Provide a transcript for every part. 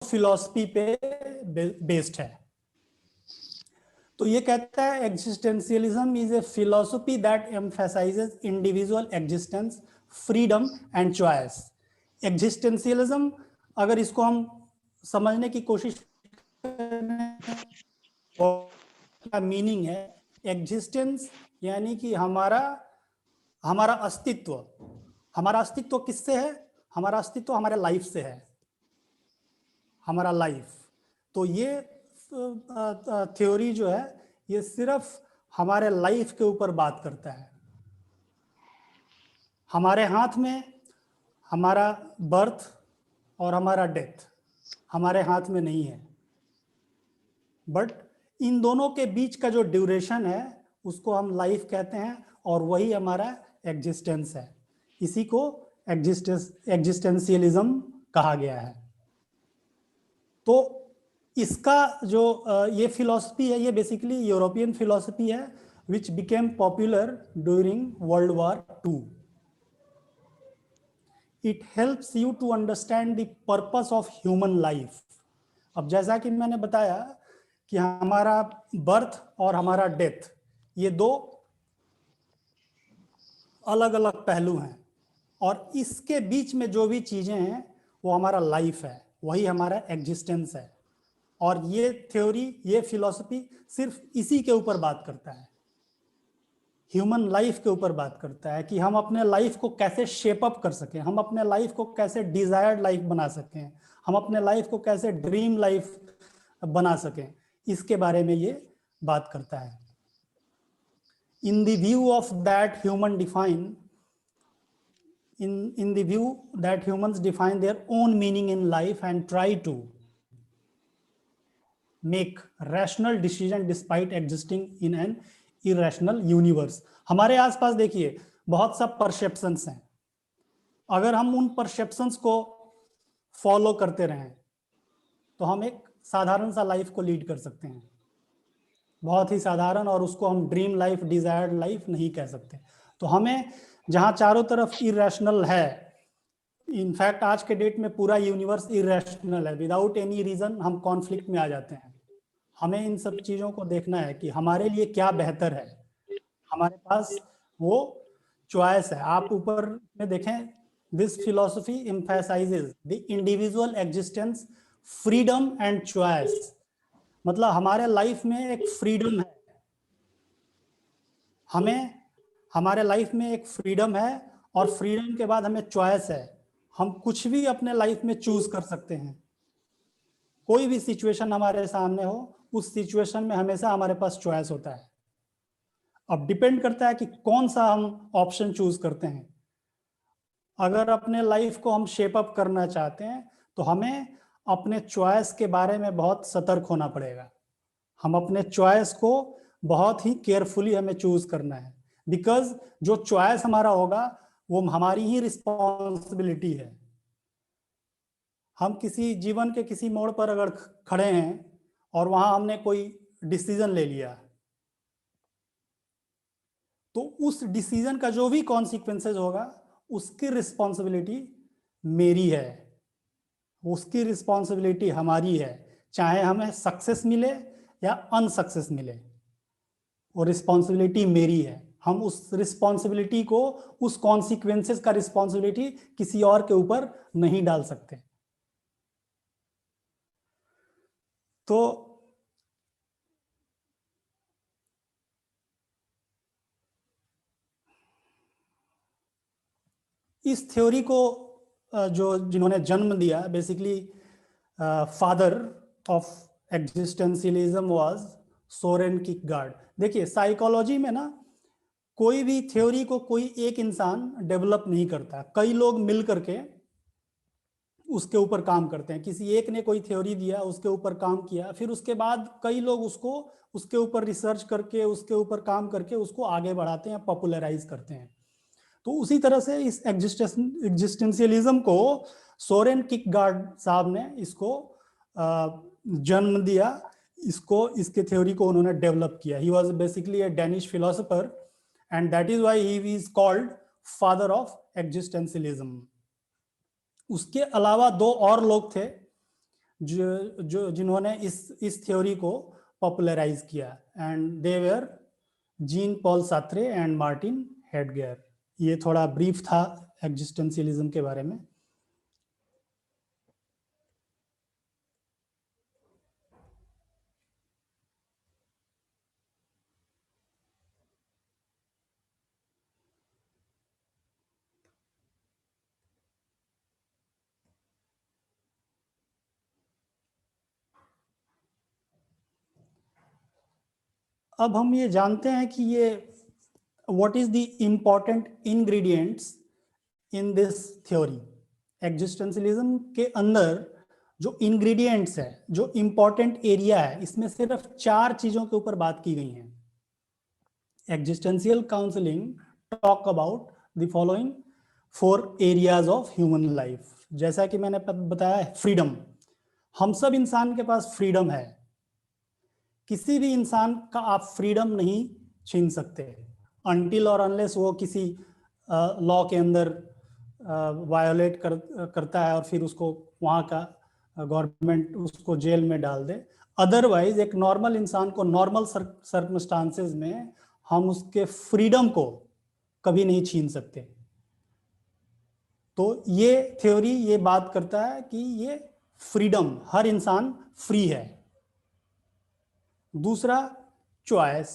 Philosophy पे based है। तो ये कहता है existentialism is a philosophy that emphasises individual existence, freedom and choice. Existentialism, अगर इसको हम समझने की कोशिश करें, क्या मीनिंग है एग्जिस्टेंस, यानी कि हमारा अस्तित्व। हमारा अस्तित्व किससे है? हमारा अस्तित्व हमारे लाइफ से है, हमारा लाइफ। तो ये थ्योरी जो है ये सिर्फ हमारे लाइफ के ऊपर बात करता है। हमारे हाथ में हमारा बर्थ और हमारा डेथ हमारे हाथ में नहीं है, बट इन दोनों के बीच का जो ड्यूरेशन है उसको हम लाइफ कहते हैं, और वही हमारा एग्जिस्टेंस है। इसी को एग्जिस्टेंशियलिज्म कहा गया है। तो इसका जो ये फिलॉसफी है, ये बेसिकली यूरोपियन फिलॉसफी है which became popular during World War II। It helps you to understand the purpose of human life. अब जैसा कि मैंने बताया कि हमारा बर्थ और हमारा डेथ ये दो अलग अलग पहलू हैं, और इसके बीच में जो भी चीजें हैं वो हमारा लाइफ है, वही हमारा एग्जिस्टेंस है। और ये थ्योरी, ये फिलॉसफी सिर्फ इसी के ऊपर बात करता है, ह्यूमन लाइफ के ऊपर बात करता है कि हम अपने लाइफ को कैसे शेप अप कर सकें, हम अपने लाइफ को कैसे डिजायर्ड लाइफ बना सकें, हम अपने लाइफ को कैसे ड्रीम लाइफ बना सकें, इसके बारे में ये बात करता है। In the view of that human define in the view that humans define their own meaning in life and try to make rational decision despite existing in an irrational universe। हमारे आसपास देखिए बहुत सा परसेप्शंस हैं, अगर हम उन perceptions को फॉलो करते रहें तो हम एक साधारण सा लाइफ को लीड कर सकते हैं, बहुत ही साधारण, और उसको हम ड्रीम लाइफ, डिजायर्ड लाइफ नहीं कह सकते। तो हमें जहां चारों तरफ इरेशनल है, इनफैक्ट आज के डेट में पूरा यूनिवर्स इरेशनल है, विदाउट एनी रीजन हम कॉन्फ्लिक्ट में आ जाते हैं। हमें इन सब चीजों को देखना है कि हमारे लिए क्या बेहतर है, हमारे पास वो चॉइस है। आप ऊपर में देखें, this philosophy emphasises the individual existence, freedom and choice. मतलब हमारे लाइफ में एक फ्रीडम है, हमारे लाइफ में एक फ्रीडम है, और फ्रीडम के बाद हमें चॉइस है। हम कुछ भी अपने लाइफ में चूज कर सकते हैं। कोई भी सिचुएशन हमारे सामने हो, उस सिचुएशन में हमेशा हमारे पास चॉइस होता है। अब डिपेंड करता है कि कौन सा हम ऑप्शन चूज करते हैं। अगर अपने लाइफ को हम शेप अप करना चाहते हैं तो हमें अपने चॉइस के बारे में बहुत सतर्क होना पड़ेगा। हम अपने चॉइस को बहुत ही केयरफुली हमें चूज करना है, बिकॉज जो चॉइस हमारा होगा वो हमारी ही रिस्पॉन्सिबिलिटी है। हम किसी जीवन के किसी मोड़ पर अगर खड़े हैं और वहां हमने कोई डिसीजन ले लिया, तो उस डिसीजन का जो भी कॉन्सिक्वेंसेज होगा उसकी रिस्पॉन्सिबिलिटी मेरी है, उसकी रिस्पॉन्सिबिलिटी हमारी है। चाहे हमें सक्सेस मिले या अनसक्सेस मिले, वो रिस्पॉन्सिबिलिटी मेरी है। हम उस रिस्पॉन्सिबिलिटी को, उस कॉन्सिक्वेंसेस का रिस्पॉन्सिबिलिटी किसी और के ऊपर नहीं डाल सकते। तो इस थ्योरी को जिन्होंने जन्म दिया, basically father of existentialism was Soren Kierkegaard. देखिए साइकोलॉजी में ना कोई भी थ्योरी को कोई एक इंसान डेवलप नहीं करता, कई लोग मिल करके उसके ऊपर काम करते हैं। किसी एक ने कोई थ्योरी दिया, उसके ऊपर काम किया, फिर उसके बाद कई लोग उसको उसके ऊपर रिसर्च करके, उसके ऊपर काम करके उसको आगे बढ़ाते हैं, पॉपुलराइज करते हैं। तो उसी तरह से इस एग्जिस्टेंशियलिज्म को सोरेन किरकेगार्ड साहब ने इसको जन्म दिया, इसको, इसके थ्योरी को उन्होंने डेवलप किया। He was basically A Danish philosopher and that is why he is called father of existentialism. उसके अलावा दो और लोग थे जो जिन्होंने इस थ्योरी को पॉपुलराइज किया, and they were Jean Paul Sartre and Martin Heidegger. ये थोड़ा ब्रीफ था एग्जिस्टेंशियलिज्म के बारे में। अब हम ये जानते हैं कि ये what is the important ingredients in this theory. Existentialism के अंदर जो इंग्रेडिएंट्स है, जो इंपॉर्टेंट एरिया है, इसमें सिर्फ 4 चीजों के ऊपर बात की गई है। Existential counselling talk about the following 4 areas of human life. जैसा कि मैंने बताया, फ्रीडम। हम सब इंसान के पास फ्रीडम है। किसी भी इंसान का आप फ्रीडम नहीं छीन सकते अनटिल और अनलेस वो किसी लॉ के अंदर वायोलेट करता है और फिर उसको वहाँ का गवर्नमेंट उसको जेल में डाल दे। अदरवाइज एक नॉर्मल इंसान को नॉर्मल सर्कमस्टांसेस में हम उसके फ्रीडम को कभी नहीं छीन सकते। तो ये थ्योरी ये बात करता है कि ये फ्रीडम, हर इंसान फ्री है। दूसरा, चॉइस।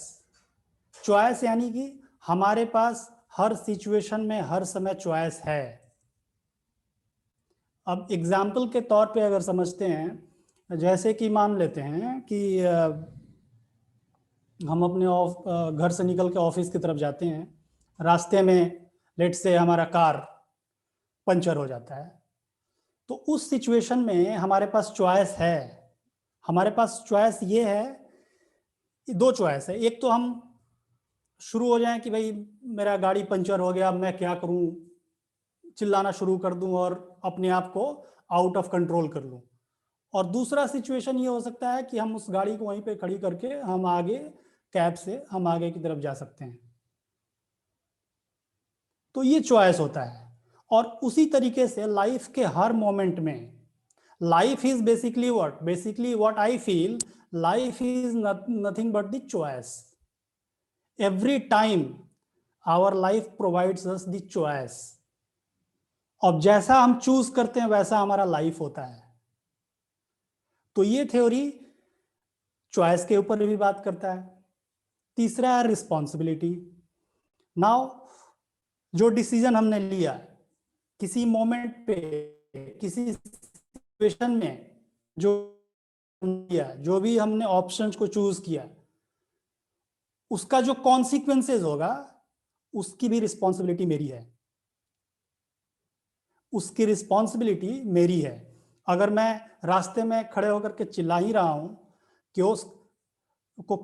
चॉइस यानी कि हमारे पास हर सिचुएशन में हर समय चॉइस है। अब एग्जाम्पल के तौर पे अगर समझते हैं, जैसे कि मान लेते हैं कि हम अपने घर से निकल के ऑफिस की तरफ जाते हैं, रास्ते में लेट से हमारा कार पंचर हो जाता है, तो उस सिचुएशन में हमारे पास चॉइस है। हमारे पास चॉइस ये है, 2 चॉइस है। एक तो हम शुरू हो जाएं कि भाई मेरा गाड़ी पंचर हो गया, अब मैं क्या करूं, चिल्लाना शुरू कर दूं और अपने आप को आउट ऑफ कंट्रोल कर लूं। और दूसरा सिचुएशन ये हो सकता है कि हम उस गाड़ी को वहीं पे खड़ी करके हम आगे कैब से हम आगे की तरफ जा सकते हैं। तो ये चॉइस होता है। और उसी तरीके से लाइफ के हर मोमेंट में, life is basically what I feel, life is nothing but the choice. Every time our life provides us the choice. अब जैसा हम चूज करते हैं वैसा हमारा लाइफ होता है। तो ये थ्योरी चॉइस के ऊपर भी बात करता है। तीसरा है रिस्पॉन्सिबिलिटी। नाउ जो डिसीजन हमने लिया किसी मोमेंट पे, किसी सिचुएशन में, जो लिया, जो भी हमने ऑप्शंस को चूज किया, उसका जो कॉन्सिक्वेंसेज होगा उसकी भी रिस्पॉन्सिबिलिटी मेरी है। उसकी रिस्पॉन्सिबिलिटी मेरी है। अगर मैं रास्ते में खड़े होकर के चिल्ला ही रहा हूं, क्योस को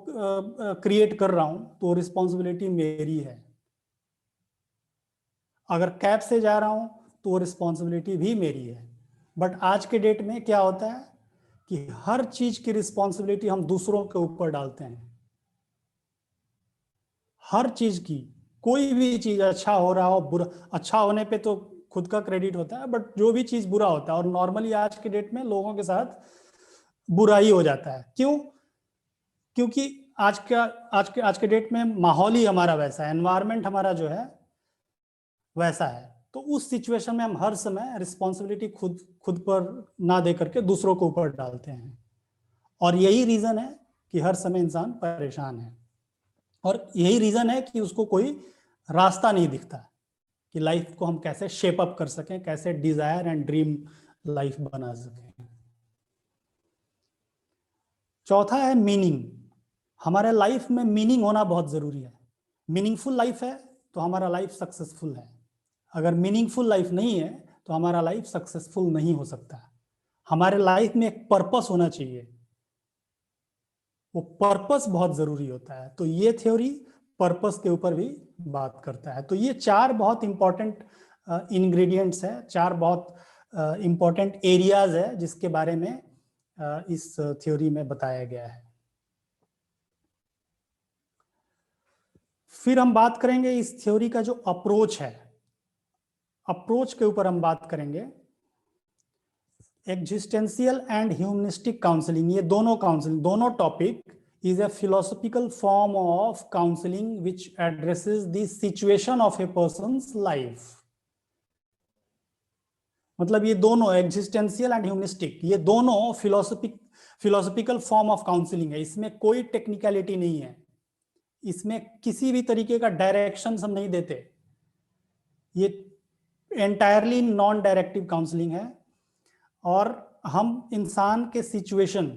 क्रिएट कर रहा हूं, तो रिस्पॉन्सिबिलिटी मेरी है। अगर कैब से जा रहा हूं तो वो रिस्पॉन्सिबिलिटी भी मेरी है। बट आज के डेट में क्या होता है कि हर चीज की रिस्पॉन्सिबिलिटी हम दूसरों के ऊपर डालते हैं। हर चीज की, कोई भी चीज अच्छा हो रहा हो, बुरा, अच्छा होने पे तो खुद का क्रेडिट होता है, बट जो भी चीज बुरा होता है, और नॉर्मली आज के डेट में लोगों के साथ बुरा ही हो जाता है। क्यों? क्योंकि आज के डेट में माहौल ही हमारा वैसा है, एनवायरमेंट हमारा जो है वैसा है। तो उस सिचुएशन में हम हर समय रिस्पॉन्सिबिलिटी खुद खुद पर ना दे करके दूसरों को ऊपर डालते हैं। और यही रीजन है कि हर समय इंसान परेशान है, और यही रीजन है कि उसको कोई रास्ता नहीं दिखता कि लाइफ को हम कैसे शेप अप कर सकें, कैसे डिजायर एंड ड्रीम लाइफ बना सकें। चौथा है मीनिंग। हमारे लाइफ में मीनिंग होना बहुत जरूरी है। मीनिंगफुल लाइफ है तो हमारा लाइफ सक्सेसफुल है। अगर मीनिंगफुल लाइफ नहीं है तो हमारा लाइफ सक्सेसफुल नहीं हो सकता। हमारे लाइफ में एक पर्पस होना चाहिए, वो पर्पस बहुत जरूरी होता है। तो ये थ्योरी पर्पस के ऊपर भी बात करता है। तो ये 4 बहुत इंपॉर्टेंट इंग्रेडिएंट्स है, 4 बहुत इंपॉर्टेंट एरियाज है जिसके बारे में इस थ्योरी में बताया गया है। फिर हम बात करेंगे इस थ्योरी का जो अप्रोच है, अप्रोच के ऊपर हम बात करेंगे। एग्जिस्टेंशियल एंड ह्यूमनिस्टिक काउंसलिंग, ये दोनों काउंसलिंग, दोनों topic is a philosophical form of counseling which addresses the situation of a person's life. मतलब ये दोनों एग्जिस्टेंशियल एंड ह्यूमनिस्टिक, ये दोनों फिलोसॉफिकल फॉर्म ऑफ काउंसलिंग है। इसमें कोई टेक्निकलिटी नहीं है, इसमें किसी भी तरीके का डायरेक्शन हम नहीं देते, ये एंटायरली नॉन डायरेक्टिव काउंसलिंग है। और हम इंसान के सिचुएशन,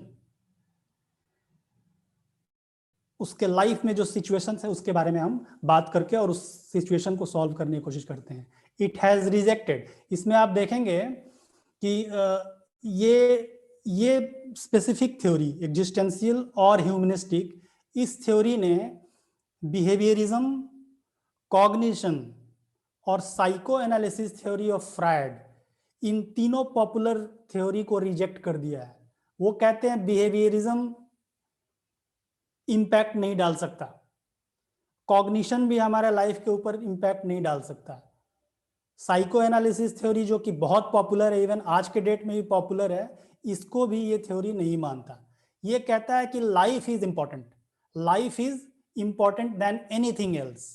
उसके लाइफ में जो सिचुएशंस है उसके बारे में हम बात करके और उस सिचुएशन को सॉल्व करने की कोशिश करते हैं। इट हैज रिजेक्टेड, इसमें आप देखेंगे कि ये स्पेसिफिक थ्योरी एग्जिस्टेंशियल और ह्यूमनिस्टिक, इस थ्योरी ने बिहेवियरिज्म, कॉग्निशन और psychoanalysis theory of Freud, इन तीनों पॉपुलर थ्योरी को रिजेक्ट कर दिया है। वो कहते हैं बिहेवियरिज्म इम्पैक्ट नहीं डाल सकता, कॉग्निशन भी हमारे लाइफ के ऊपर इम्पैक्ट नहीं डाल सकता, साइको एनालिसिस थ्योरी जो कि बहुत पॉपुलर है, इवन आज के डेट में भी पॉपुलर है, इसको भी ये थ्योरी नहीं मानता। ये कहता है कि life is important, life is important than anything else.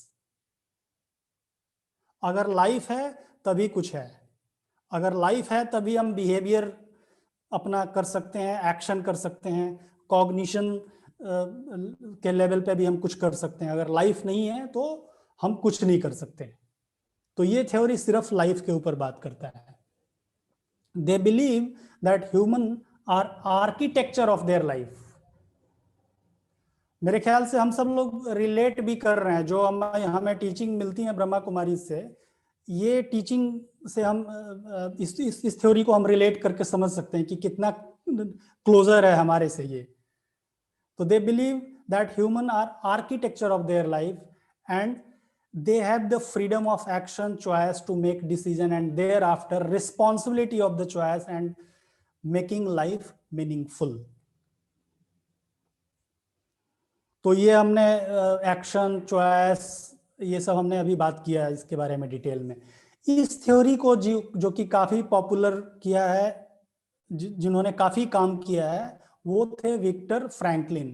अगर लाइफ है तभी कुछ है, अगर लाइफ है तभी हम बिहेवियर अपना कर सकते हैं, एक्शन कर सकते हैं, कॉग्निशन के लेवल पे भी हम कुछ कर सकते हैं। अगर लाइफ नहीं है तो हम कुछ नहीं कर सकते। तो ये थ्योरी सिर्फ लाइफ के ऊपर बात करता है। They believe that human are architecture of their life. मेरे ख्याल से हम सब लोग रिलेट भी कर रहे हैं, जो हमें टीचिंग मिलती है ब्रह्मा कुमारी से, ये टीचिंग से हम इस थ्योरी को हम रिलेट करके समझ सकते हैं कि कितना क्लोजर है हमारे से ये। तो they believe that human are architecture of their life and they have the freedom of action, choice to make decision, and thereafter responsibility of the choice and making life meaningful. तो ये हमने action, choice, ये सब हमने अभी बात किया है इसके बारे में डिटेल में। इस थ्योरी को जो कि काफी पॉपुलर किया है, जिन्होंने काफी काम किया है, वो थे विक्टर फ्रैंकलिन।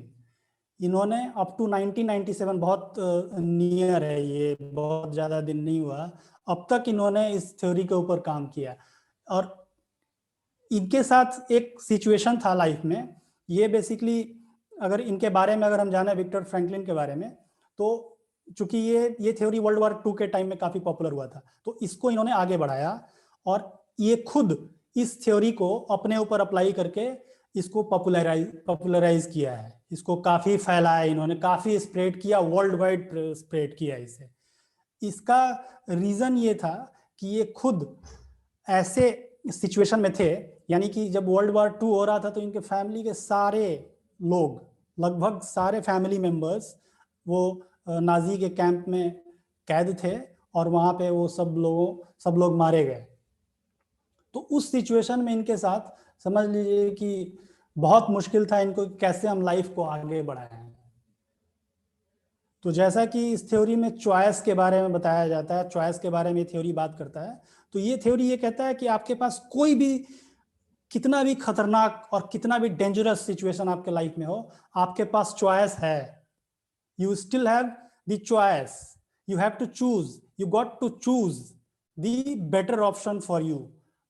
इन्होंने अप टू 1997, बहुत नियर है ये, बहुत ज्यादा दिन नहीं हुआ, अब तक इन्होंने इस थ्योरी के ऊपर काम किया। और इनके साथ एक सिचुएशन था लाइफ में, ये बेसिकली अगर इनके बारे में अगर हम जाने विक्टर फ्रैंकलिन के बारे में, तो चूंकि ये थ्योरी वर्ल्ड वॉर 2 के टाइम में काफी पॉपुलर हुआ था, तो इसको इन्होंने आगे बढ़ाया और ये खुद इस थ्योरी को अपने ऊपर अप्लाई करके इसको पॉपुलराइज किया है, इसको काफी फैलाया इन्होंने, काफी स्प्रेड किया, वर्ल्ड वाइड स्प्रेड किया इसे। इसका रीजन ये था कि ये खुद ऐसे सिचुएशन में थे, यानी कि जब वर्ल्ड वॉर 2 हो रहा था तो इनके फैमिली के सारे लोग, लगभग सारे फैमिली मेंबर्स वो नाजी के कैंप में कैद थे और वहां पे वो सब लोग मारे गए। तो उस सिचुएशन में इनके साथ समझ लीजिए कि बहुत मुश्किल था इनको कैसे हम लाइफ को आगे बढ़ाएं। तो जैसा कि इस थ्योरी में चॉइस के बारे में बताया जाता है, चॉइस के बारे में थ्योरी बात करता है, तो ये थ्योरी ये कहता है कि आपके पास कोई भी, कितना भी खतरनाक और कितना भी डेंजरस सिचुएशन आपके लाइफ में हो, आपके पास चॉइस है। You still have the choice, you have to choose, you got to choose the better option for you.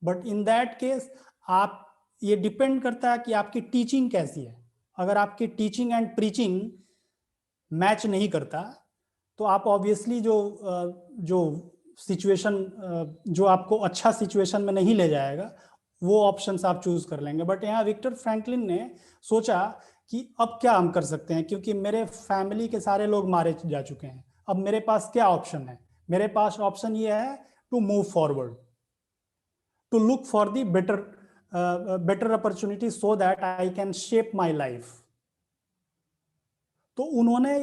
But in that case आप, ये डिपेंड करता है कि आपकी टीचिंग कैसी है। अगर आपकी टीचिंग एंड प्रीचिंग मैच नहीं करता तो आप ऑब्वियसली जो सिचुएशन, जो आपको अच्छा सिचुएशन में नहीं ले जाएगा, वो ऑप्शंस आप चूज कर लेंगे। बट यहाँ विक्टर फ्रैंकलिन ने सोचा कि अब क्या हम कर सकते हैं, क्योंकि मेरे फैमिली के सारे लोग मारे जा चुके हैं, अब मेरे पास क्या ऑप्शन है? मेरे पास ऑप्शन ये है to move forward, to look for the better opportunity so that I can shape my life. तो उन्होंने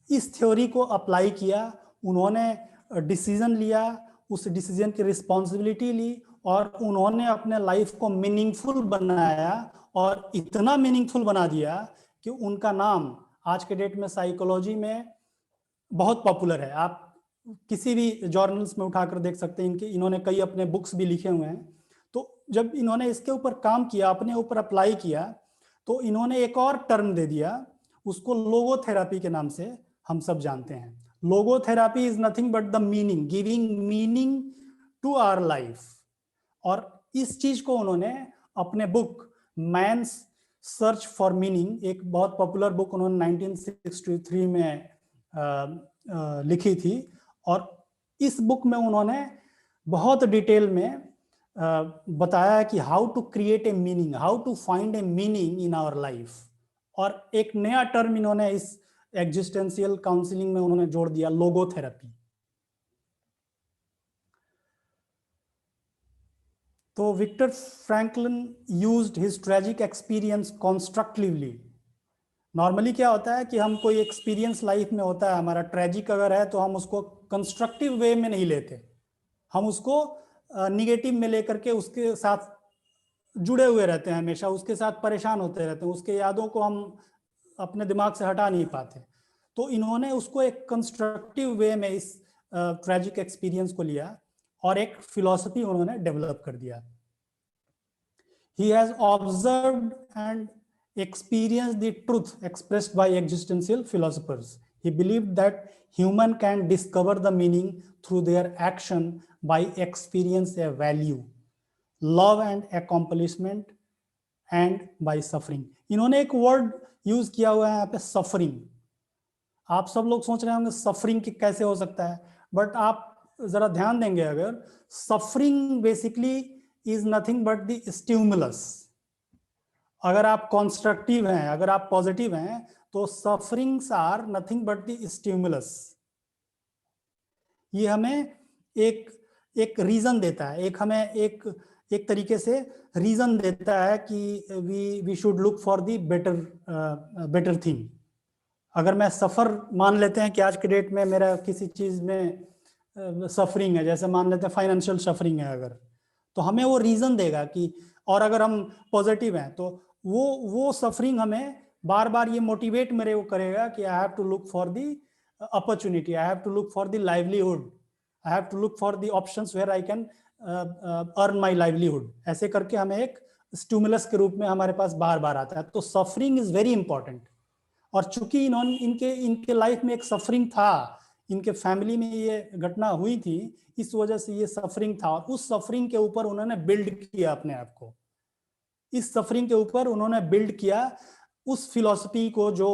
इस थ्योरी को अप्लाई किया, उन्होंने डिसीजन लिया, उस डिसीजन की रिस्पॉन्सिबिलिटी ली और उन्होंने अपने लाइफ को मीनिंगफुल बनाया, और इतना मीनिंगफुल बना दिया कि उनका नाम आज के डेट में साइकोलॉजी में बहुत पॉपुलर है। आप किसी भी जर्नल्स में उठाकर देख सकते हैं, इन्होंने कई अपने बुक्स भी लिखे हुए हैं। तो जब इन्होंने इसके ऊपर काम किया, अपने ऊपर अप्लाई किया, तो इन्होंने एक और टर्म दे दिया, उसको लोगोथेरापी के नाम से हम सब जानते हैं। Logotherapy is nothing but the meaning, giving meaning to our life. और इस चीज को उन्होंने अपने book Man's Search for Meaning, एक बहुत पॉपुलर बुक उन्होंने 1963 में लिखी थी, और इस बुक में उन्होंने बहुत डिटेल में बताया कि how to create a meaning, how to find a meaning in our life. और एक नया टर्म इन्होंने इस एग्जिस्टेंशियल काउंसलिंग में उन्होंने जोड़ दिया, लोगोथेरेपी। तो Victor Franklin used his tragic experience constructively. Normally क्या होता है कि हम कोई एक्सपीरियंस लाइफ में होता है हमारा, ट्रेजिक अगर है तो हम उसको कंस्ट्रक्टिव वे में नहीं लेते, हम उसको निगेटिव में लेकर के उसके साथ जुड़े हुए रहते हैं, हमेशा उसके साथ परेशान होते रहते हैं, उसके यादों को हम अपने दिमाग से हटा नहीं पाते। तो इन्होंने उसको एक कंस्ट्रक्टिव वे में इस ट्रेजिक एक्सपीरियंस को लिया और एक फिलॉसफी उन्होंने डेवलप कर दिया। He has observed and experienced the truth expressed by existential philosophers. He believed that human can discover the meaning through their action by experience a value, love and accomplishment, and by suffering. इन्होंने एक word use किया हुआ है यहाँ पे, suffering. आप सब लोग सोच रहे होंगे सफरिंग की कैसे हो सकता है, बट आप जरा ध्यान देंगे अगर, suffering basically is nothing but the stimulus. अगर आप कॉन्स्ट्रक्टिव हैं, अगर आप पॉजिटिव हैं, तो sufferings are nothing but the stimulus. ये हमें एक एक रीजन देता है, एक हमें एक तरीके से रीजन देता है कि we should look for the better thing. अगर मैं सफर मान लेते हैं कि आज के डेट में मेरा किसी चीज में सफरिंग है, जैसे मान लेते हैं फाइनेंशियल सफरिंग है अगर, तो हमें वो रीजन देगा कि, और अगर हम पॉजिटिव हैं तो वो सफरिंग हमें बार बार ये मोटिवेट मेरे को करेगा कि I have to look for the opportunity, I have to look for the livelihood, I have to look for the options where I can earn my livelihood. ऐसे करके हमें एक स्टिमुलस के रूप में हमारे पास बार बार आता है। तो सफरिंग इज वेरी इंपॉर्टेंट। और चूंकि इन्होंने इनके लाइफ में एक सफरिंग था, इनके फैमिली में ये घटना हुई थी, इस वजह से ये सफरिंग था, और उस सफरिंग के ऊपर उन्होंने बिल्ड किया अपने आप को। इस सफरिंग के ऊपर उन्होंने बिल्ड किया उस फिलॉसफी को जो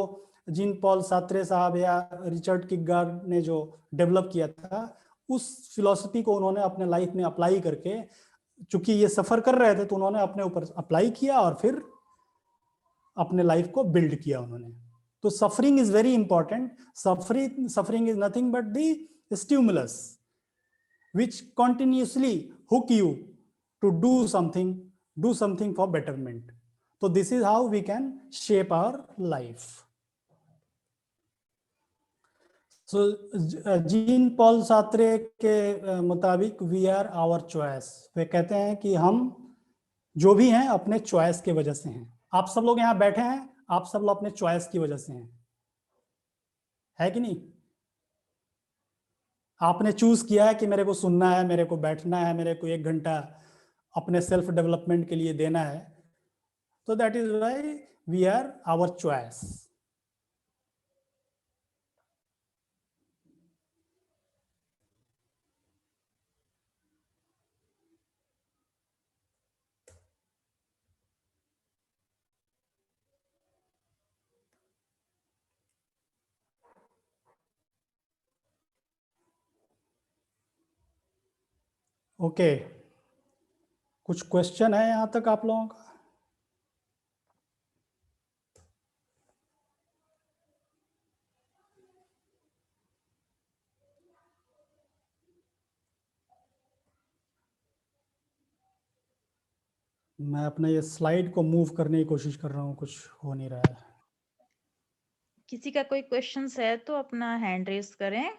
जीन पॉल सार्त्रे साहब या रिचर्ड किरकेगार्ड ने जो डेवलप किया था, उस फिलॉसफी को उन्होंने अपने लाइफ में अप्लाई करके, चूंकि ये सफर कर रहे थे तो उन्होंने अपने ऊपर अप्लाई किया और फिर अपने लाइफ को बिल्ड किया उन्होंने। तो suffering is very important. Suffering is nothing but the stimulus which continuously hook you to do something for betterment. So this is how we can shape our life. So Jean Paul Sartre के मुताबिक we are our choice. वे कहते हैं कि हम जो भी हैं अपने चॉइस के वजह से हैं। आप सब लोग यहाँ बैठे हैं, आप सब लोग अपने चॉइस की वजह से हैं, है कि नहीं? आपने चूज किया है कि मेरे को सुनना है, मेरे को बैठना है, मेरे को 1 घंटा अपने सेल्फ डेवलपमेंट के लिए देना है। तो that is why we are our choice. Okay, कुछ क्वेश्चन है यहां तक आप लोगों का? मैं अपने ये स्लाइड को मूव करने की कोशिश कर रहा हूँ, कुछ हो नहीं रहा है। किसी का कोई क्वेश्चंस है तो अपना हैंड रेज करें।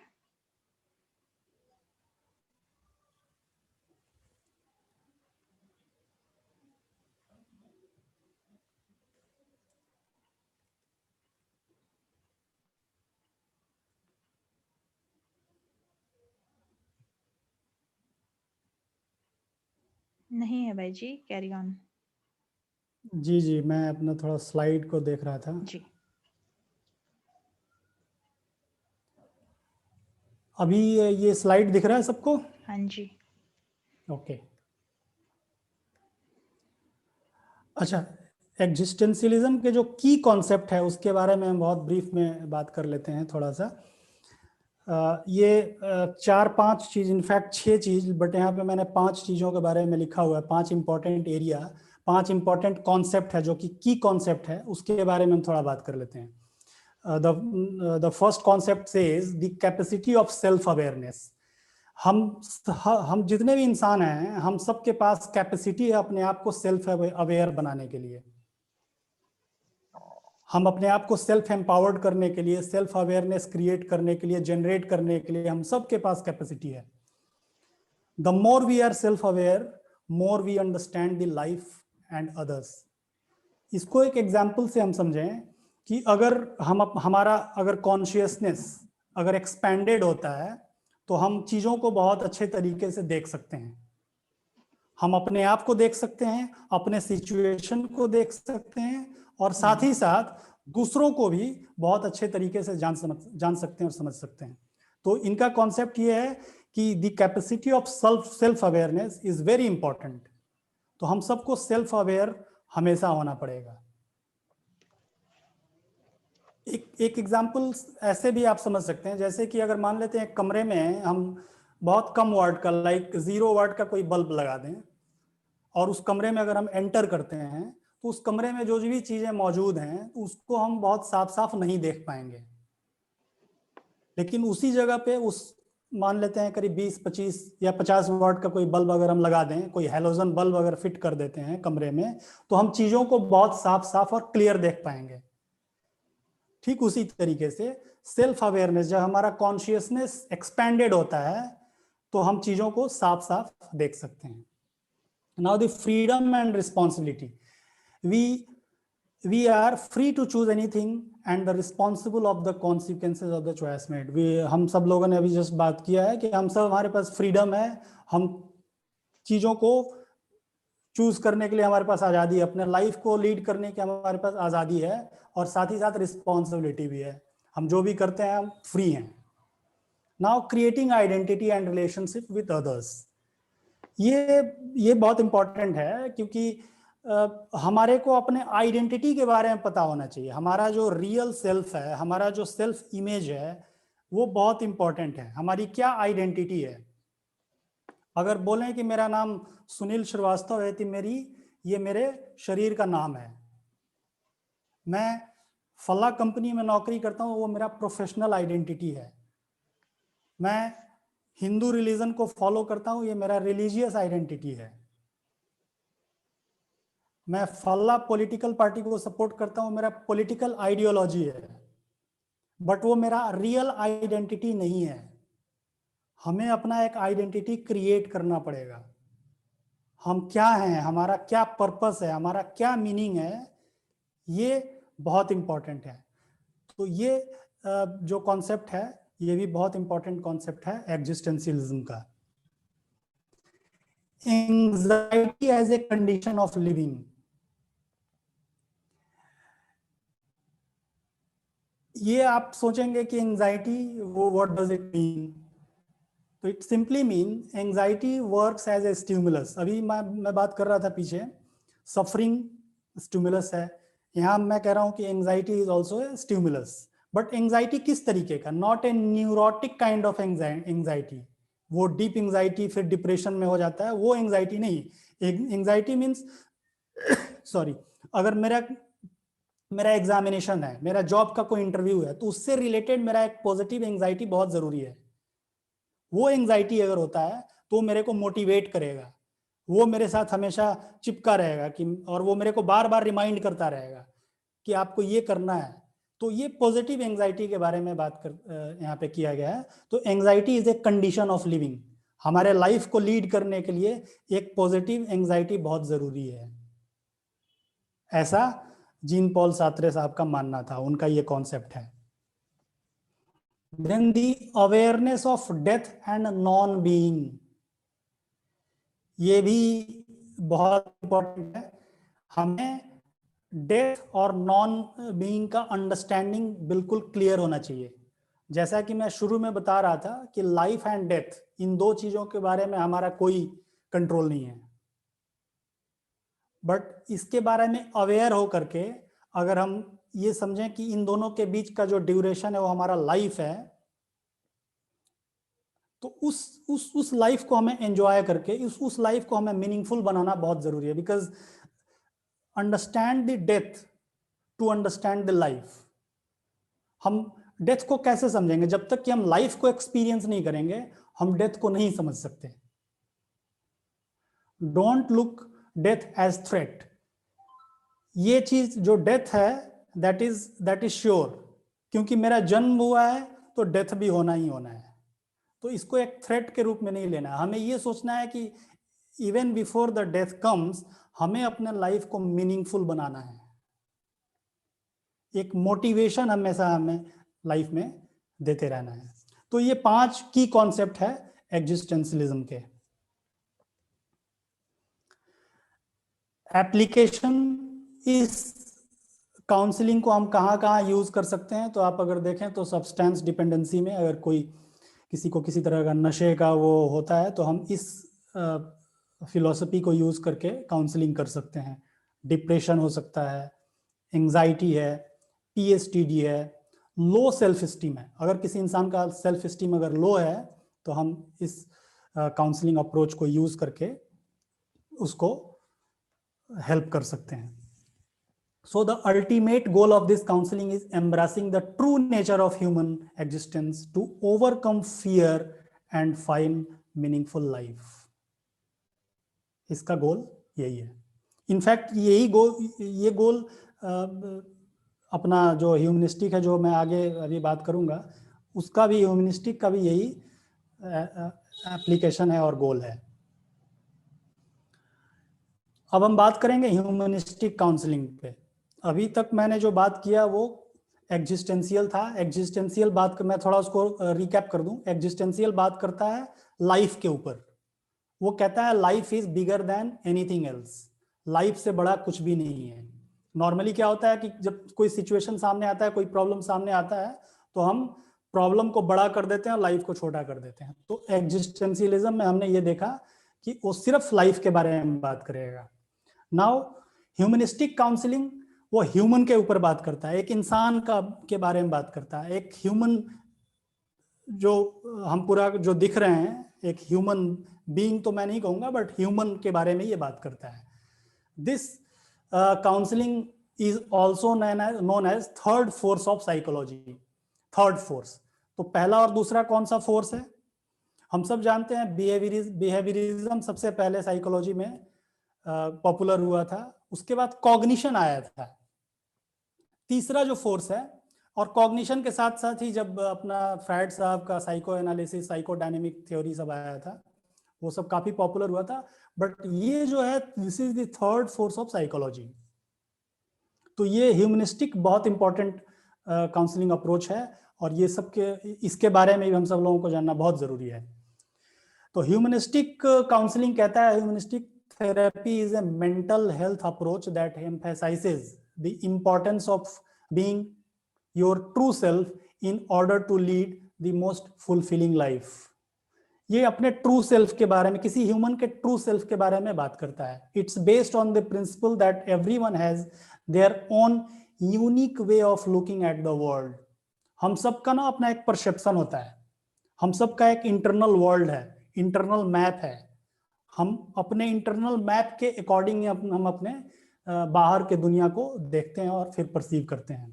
नहीं है भाई जी, कैरी ऑन। जी जी, मैं अपना थोड़ा स्लाइड को देख रहा था। जी। अभी ये स्लाइड दिख रहा है सबको? हाँ जी। ओके। अच्छा, एग्जिस्टेंशियलिज्म के जो की कॉन्सेप्ट है उसके बारे में हम बहुत ब्रीफ में बात कर लेते हैं थोड़ा सा। ये 4-5 चीज, इनफैक्ट 6 चीज, बट यहाँ पे मैंने 5 चीजों के बारे में लिखा हुआ है, 5 इंपॉर्टेंट एरिया, 5 इंपॉर्टेंट कॉन्सेप्ट है जो कि की कॉन्सेप्ट है, उसके बारे में हम थोड़ा बात कर लेते हैं। The first concept says the capacity of self awareness. हम जितने भी इंसान हैं, हम सबके पास कैपेसिटी है अपने आप को सेल्फ अवेयर बनाने के लिए। हम अपने आप को सेल्फ एम्पावर्ड करने के लिए, सेल्फ अवेयरनेस क्रिएट करने के लिए, जनरेट करने के लिए हम सबके पास कैपेसिटी है। The more we are self aware, more we understand the life and others. इसको एक एग्जाम्पल से हम समझें कि अगर हमारा अगर कॉन्शियसनेस अगर एक्सपैंडेड होता है तो हम चीजों को बहुत अच्छे तरीके से देख सकते हैं। हम अपने आप को देख सकते हैं, अपने सिचुएशन को देख सकते हैं, और साथ ही साथ दूसरों को भी बहुत अच्छे तरीके से जान सकते हैं और समझ सकते हैं। तो इनका कॉन्सेप्ट ये है कि the capacity of self awareness is very important. तो हम सबको सेल्फ अवेयर हमेशा होना पड़ेगा। एक एग्जाम्पल ऐसे भी आप समझ सकते हैं, जैसे कि अगर मान लेते हैं एक कमरे में हम बहुत कम वाट का, लाइक 0 वाट का कोई बल्ब लगा दें, और उस कमरे में अगर हम एंटर करते हैं तो उस कमरे में जो भी चीजें मौजूद हैं उसको हम बहुत साफ साफ नहीं देख पाएंगे। लेकिन उसी जगह पे उस मान लेते हैं करीब 20-25 या 50 वाट का कोई बल्ब अगर हम लगा दें, कोई हेलोजन बल्ब अगर फिट कर देते हैं कमरे में, तो हम चीजों को बहुत साफ साफ और क्लियर देख पाएंगे। ठीक उसी तरीके से सेल्फ अवेयरनेस, जब हमारा कॉन्शियसनेस एक्सपैंडेड होता है तो हम चीजों को साफ साफ देख सकते हैं। Now the freedom and responsibility, we are free to choose anything and the responsible of the consequences of the choice made। हम सब लोगों ने अभी जस्ट बात किया है कि हम सब, हमारे पास फ्रीडम है, हम चीजों को चूज करने के लिए हमारे पास आजादी है, अपने लाइफ को लीड करने की हमारे पास आजादी है, और साथ ही साथ रिस्पॉन्सिबिलिटी भी है। हम जो भी करते हैं हम फ्री हैं। Now creating identity and relationship with others, ये बहुत इंपॉर्टेंट है, क्योंकि हमारे को अपने आइडेंटिटी के बारे में पता होना चाहिए। हमारा जो रियल सेल्फ है, हमारा जो सेल्फ इमेज है, वो बहुत इंपॉर्टेंट है। हमारी क्या आइडेंटिटी है? अगर बोलें कि मेरा नाम सुनील श्रीवास्तव है तो ये मेरे शरीर का नाम है। मैं फला कंपनी में नौकरी करता हूँ, वो मेरा प्रोफेशनल आइडेंटिटी है। मैं हिंदू रिलीजन को फॉलो करता हूँ, ये मेरा रिलीजियस आइडेंटिटी है। मैं फला पॉलिटिकल पार्टी को सपोर्ट करता हूँ, मेरा पॉलिटिकल आइडियोलॉजी है, बट वो मेरा रियल आइडेंटिटी नहीं है। हमें अपना एक आइडेंटिटी क्रिएट करना पड़ेगा। हम क्या हैं, हमारा क्या पर्पस है, हमारा क्या मीनिंग है, ये बहुत इंपॉर्टेंट है। तो ये जो कॉन्सेप्ट है, ये भी बहुत इंपॉर्टेंट कॉन्सेप्ट है एग्जिस्टेंशियलिज्म का। Anxiety as a condition of living, ये आप सोचेंगे कि एंजाइटी, वो व्हाट डज इट मीन? तो it simply mean anxiety works as a stimulus. अभी मैं बात कर रहा था पीछे, सफरिंग स्टिमुलस है, यहाँ मैं कह रहा हूँ कि anxiety is also a stimulus. But anxiety किस तरीके का? Not a neurotic kind of anxiety, वो डीप एंजाइटी फिर डिप्रेशन में हो जाता है, वो एंजाइटी नहीं। एंजाइटी मीन्स सॉरी, अगर मेरा एग्जामिनेशन है, मेरा जॉब का कोई इंटरव्यू है, तो उससे रिलेटेड मेरा एक पॉजिटिव एंजाइटी बहुत जरूरी है। वो एंजाइटी अगर होता है तो मेरे को मोटिवेट करेगा, वो मेरे साथ हमेशा चिपका रहेगा कि, और वो मेरे को बार बार रिमाइंड करता रहेगा कि आपको ये करना है। तो ये पॉजिटिव एंजाइटी के बारे में बात कर यहाँ पे किया गया है। तो anxiety is a condition of living. हमारे लाइफ को लीड करने के लिए एक पॉजिटिव एंजाइटी बहुत जरूरी है, ऐसा जीन पॉल सार्त्रे साहब का मानना था, उनका ये कॉन्सेप्ट है। Then the awareness of death and non-being, ये भी बहुत इंपॉर्टेंट है, हमें डेथ और नॉन बीइंग का अंडरस्टैंडिंग बिल्कुल क्लियर होना चाहिए। जैसा कि मैं शुरू में बता रहा था कि लाइफ एंड डेथ, इन दो चीजों के बारे में हमारा कोई कंट्रोल नहीं है, बट इसके बारे में अवेयर हो करके अगर हम ये समझें कि इन दोनों के बीच का जो ड्यूरेशन है वो हमारा लाइफ है, तो उस लाइफ को हमें एंजॉय करके उस लाइफ को हमें मीनिंगफुल बनाना बहुत जरूरी है। Because understand the death to understand the life. हम डेथ को कैसे समझेंगे? जब तक कि हम लाइफ को एक्सपीरियंस नहीं करेंगे हम डेथ को नहीं समझ सकते। Don't look death as threat. ये चीज जो डेथ है दैट इज श्योर, क्योंकि मेरा जन्म हुआ है तो डेथ भी होना ही होना है, तो इसको एक थ्रेट के रूप में नहीं लेना है। हमें ये सोचना है कि even before the death comes हमें अपने लाइफ को मीनिंगफुल बनाना है। एक मोटिवेशन हमेशा हमें लाइफ में देते रहना है। तो ये 5 की कॉन्सेप्ट है एग्जिस्टेंशियलिज्म के। एप्लीकेशन इस काउंसलिंग को हम कहाँ यूज कर सकते हैं? तो आप अगर देखें तो सब्सटेंस डिपेंडेंसी में अगर कोई किसी को किसी तरह का नशे का वो होता है तो हम इस फिलॉसफी को यूज करके काउंसलिंग कर सकते हैं। डिप्रेशन हो सकता है, एंजाइटी है, पीएसटीडी है, लो सेल्फ स्टीम है। अगर किसी इंसान का सेल्फ स्टीम अगर लो है तो हम इस काउंसलिंग अप्रोच को यूज करके उसको हेल्प कर सकते हैं। So the ultimate goal of this counseling is embracing the true nature of human existence to overcome fear and find meaningful life. इसका गोल यही है। इनफैक्ट ये गोल अपना जो ह्यूमनिस्टिक है, जो मैं आगे अभी बात करूंगा, उसका भी, ह्यूमनिस्टिक का भी यही एप्लीकेशन है और गोल है। अब हम बात करेंगे ह्यूमनिस्टिक काउंसलिंग पे। अभी तक मैंने जो बात किया वो एग्जिस्टेंशियल था। एग्जिस्टेंशियल बात मैं थोड़ा उसको रिकैप कर दूं। एग्जिस्टेंशियल बात करता है लाइफ के ऊपर। वो कहता है life is bigger than anything else. Life से बड़ा कुछ भी नहीं है। नॉर्मली क्या होता है कि जब कोई सिचुएशन सामने आता है, कोई प्रॉब्लम सामने आता है, तो हम प्रॉब्लम को बड़ा कर देते हैं और लाइफ को छोटा कर देते हैं। तो एग्जिस्टेंशियलिज्म में हमने ये देखा कि वो सिर्फ लाइफ के बारे में बात करेगा। नाउ ह्यूमनिस्टिक काउंसलिंग वो ह्यूमन के ऊपर बात करता है, एक इंसान का के बारे में बात करता है। एक ह्यूमन जो हम पूरा जो दिख रहे हैं, एक ह्यूमन बीइंग तो मैं नहीं कहूंगा, बट ह्यूमन के बारे में ये बात करता है। This counselling is also known as third force of psychology. Third force, तो पहला और दूसरा कौन सा फोर्स है? हम सब जानते हैं बिहेवियरिज्म सबसे पहले साइकोलॉजी में पॉपुलर हुआ था, उसके बाद कॉग्निशन आया था, तीसरा जो फोर्स है। और कॉग्निशन के साथ साथ ही जब अपना फ्रायड साहब का साइको एनालिसिस, साइकोडायनेमिक थ्योरी सब आया था, वो सब काफी पॉपुलर हुआ था। बट ये जो है, this is the third force of psychology. तो ये ह्यूमनिस्टिक बहुत इंपॉर्टेंट काउंसलिंग अप्रोच है, और ये सब के इसके बारे में भी हम सब लोगों को जानना बहुत जरूरी है। तो ह्यूमनिस्टिक काउंसलिंग कहता है, humanistic therapy is a mental health approach that emphasizes the importance of being your true self in order to lead the most fulfilling life. ये अपने ट्रू सेल्फ के बारे में, किसी ह्यूमन के ट्रू सेल्फ के बारे में बात करता है। It's based on the principal that everyone has their own unique way of looking at the world. हम सबका ना अपना एक परसेप्शन होता है, हम सबका एक इंटरनल वर्ल्ड है, इंटरनल मैप है। हम अपने इंटरनल मैप के अकॉर्डिंग हम अपने बाहर के दुनिया को देखते हैं और फिर परसीव करते हैं।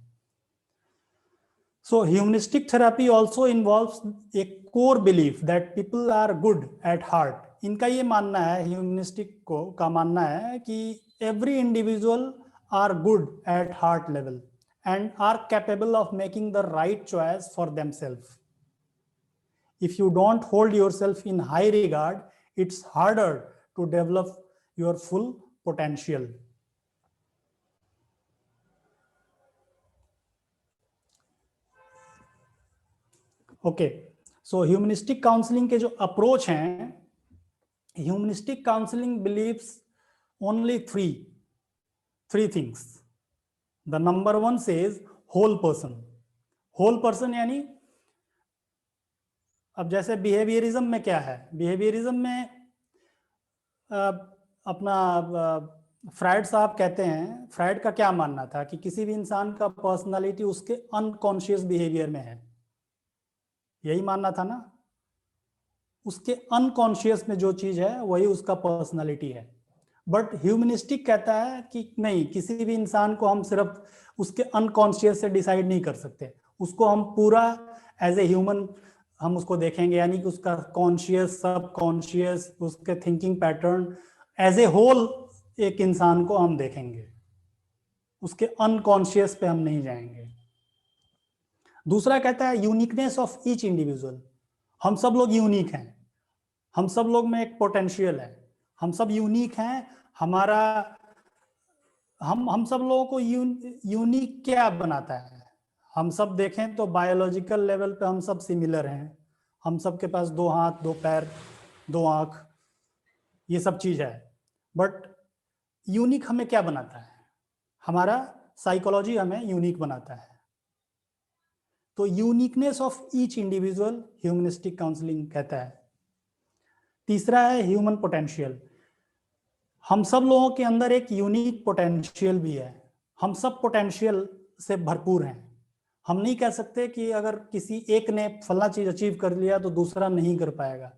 So humanistic therapy also involves a core belief that people are good at heart. इनका ये मानना है, ह्यूमनिस्टिक को का मानना है कि every individual are good at heart level and are capable of making the right choice for themselves. If you don't hold yourself in high regard, it's harder to develop your full potential. Okay, so humanistic counseling के जो approach हैं, humanistic counseling believes only three things. The number one says whole person. whole person यानी अब जैसे behaviourism में क्या है, behaviourism में अपना फ्राइड साहब कहते हैं, फ्राइड का क्या मानना था कि किसी भी इंसान का पर्सनालिटी उसके अनकॉन्शियस बिहेवियर में है, यही मानना था ना, उसके अनकॉन्शियस में जो चीज है वही उसका पर्सनालिटी है। बट ह्यूमनिस्टिक कहता है कि नहीं, किसी भी इंसान को हम सिर्फ उसके अनकॉन्शियस से डिसाइड नहीं कर सकते, उसको हम पूरा एज ए ह्यूमन हम उसको देखेंगे, यानी कि उसका कॉन्शियस, सब कॉन्शियस, उसके thinking pattern as a whole एक इंसान को हम देखेंगे, उसके अनकॉन्शियस पे हम नहीं जाएंगे। दूसरा कहता है यूनिकनेस ऑफ ईच इंडिविजुअल। हम सब लोग यूनिक हैं, हम सब लोग में एक पोटेंशियल है, हम सब यूनिक हैं। हमारा हम सब लोगों को यूनिक क्या बनाता है? हम सब देखें तो बायोलॉजिकल लेवल पे हम सब सिमिलर हैं, हम सब के पास 2 हाथ 2 पैर 2 आंख, ये सब चीज है। बट यूनिक हमें क्या बनाता है? हमारा साइकोलॉजी हमें यूनिक बनाता है। तो uniqueness of each individual humanistic counselling कहता है। तीसरा है ह्यूमन पोटेंशियल। हम सब लोगों के अंदर एक यूनिक पोटेंशियल भी है, हम सब पोटेंशियल से भरपूर हैं। हम नहीं कह सकते कि अगर किसी एक ने फला चीज अचीव कर लिया तो दूसरा नहीं कर पाएगा,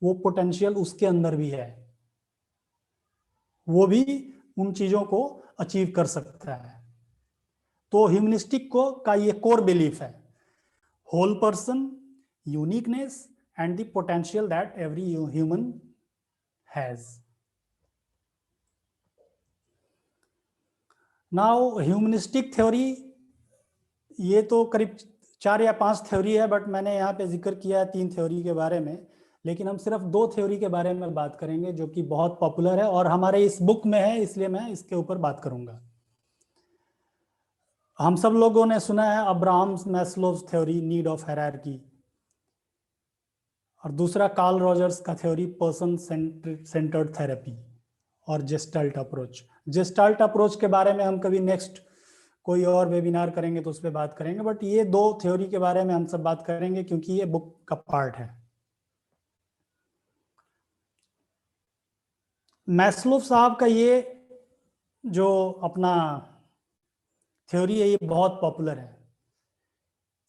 वो पोटेंशियल उसके अंदर भी है, वो भी उन चीजों को अचीव कर सकता है। तो ह्यूमनिस्टिक को का ये कोर बिलीफ है, whole person, uniqueness and the potential that every human has. Now humanistic theory, ये तो करीब 4 या 5 थ्योरी है, बट मैंने यहाँ पे जिक्र किया है 3 थ्योरी के बारे में, लेकिन हम सिर्फ 2 थ्योरी के बारे में बात करेंगे जो कि बहुत पॉपुलर है और हमारे इस बुक में है, इसलिए मैं इसके ऊपर बात करूंगा। हम सब लोगों ने सुना है Abraham Maslow theory, need of hierarchy, और दूसरा कार्ल रॉजर्स का थ्योरी पर्सन सेंटर्ड थेरेपी और जेस्टाल्ट अप्रोच। जेस्टाल्ट अप्रोच के बारे में हम कभी नेक्स्ट कोई और वेबिनार करेंगे तो उस पर बात करेंगे, बट ये 2 थ्योरी के बारे में हम सब बात करेंगे क्योंकि ये बुक का पार्ट है। मैस्लोव साहब का ये जो अपना थ्योरी है ये बहुत पॉपुलर है।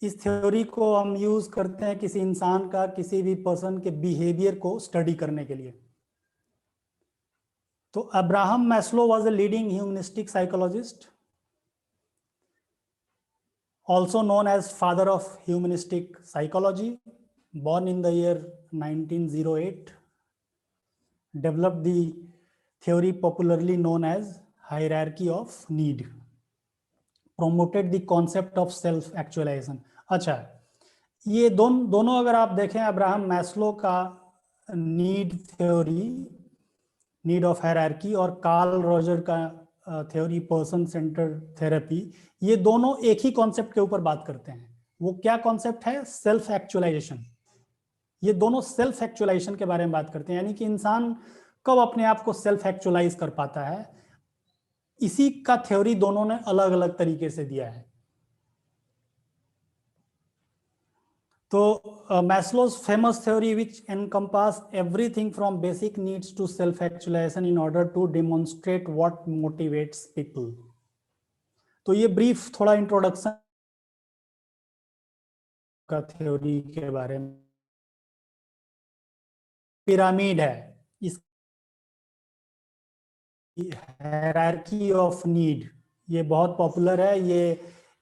इस थ्योरी को हम यूज करते हैं किसी इंसान का, किसी भी पर्सन के बिहेवियर को स्टडी करने के लिए। तो Abraham Maslow was a leading humanistic psychologist, also known as father of humanistic psychology, born in the year 1908, developed the theory popularly known as hierarchy of need, promoted the concept of self actualization। अच्छा, ये दोनों अगर आप देखें, Abraham Maslow का need theory, need of hierarchy, और Karl Roger का theory person centred therapy, ये दोनों एक ही कॉन्सेप्ट के ऊपर बात करते हैं। वो क्या कॉन्सेप्ट है? Self actualization. ये दोनों सेल्फ एक्चुअलाइजेशन के बारे में बात करते हैं, यानी कि इंसान कब अपने आप को सेल्फ एक्चुअलाइज कर पाता है, इसी का थ्योरी दोनों ने अलग अलग तरीके से दिया है। तो Maslow's famous theory, which encompass everything from basic needs to self-actualization in order to demonstrate what motivates people। तो ये ब्रीफ थोड़ा इंट्रोडक्शन का थ्योरी के बारे में। पिरामिड है, इस हायरार्की ऑफ नीड, ये बहुत पॉपुलर है।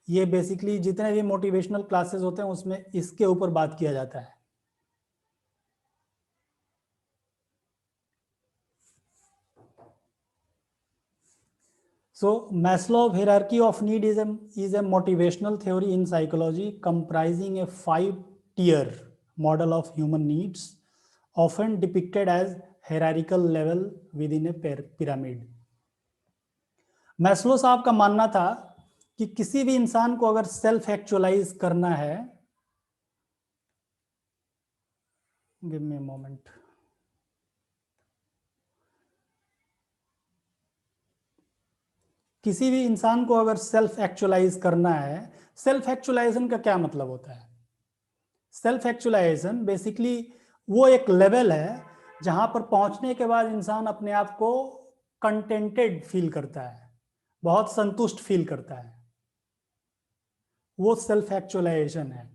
ये बेसिकली जितने भी मोटिवेशनल क्लासेस होते हैं उसमें इसके ऊपर बात किया जाता है। So Maslow's hierarchy of need is a motivational theory in psychology comprising a 5-tier model of human needs, often depicted as hierarchical level within a pyramid। Maslow साहब का मानना था कि किसी भी इंसान को अगर सेल्फ एक्चुअलाइज करना है, गिव मी अ मोमेंट, किसी भी इंसान को अगर सेल्फ एक्चुअलाइज करना है, सेल्फ एक्चुअलाइजेशन का क्या मतलब होता है? सेल्फ एक्चुअलाइजेशन बेसिकली वो एक लेवल है जहां पर पहुंचने के बाद इंसान अपने आप को कंटेंटेड फील करता है, बहुत संतुष्ट फील करता है, वो सेल्फ एक्चुअलाइजेशन है।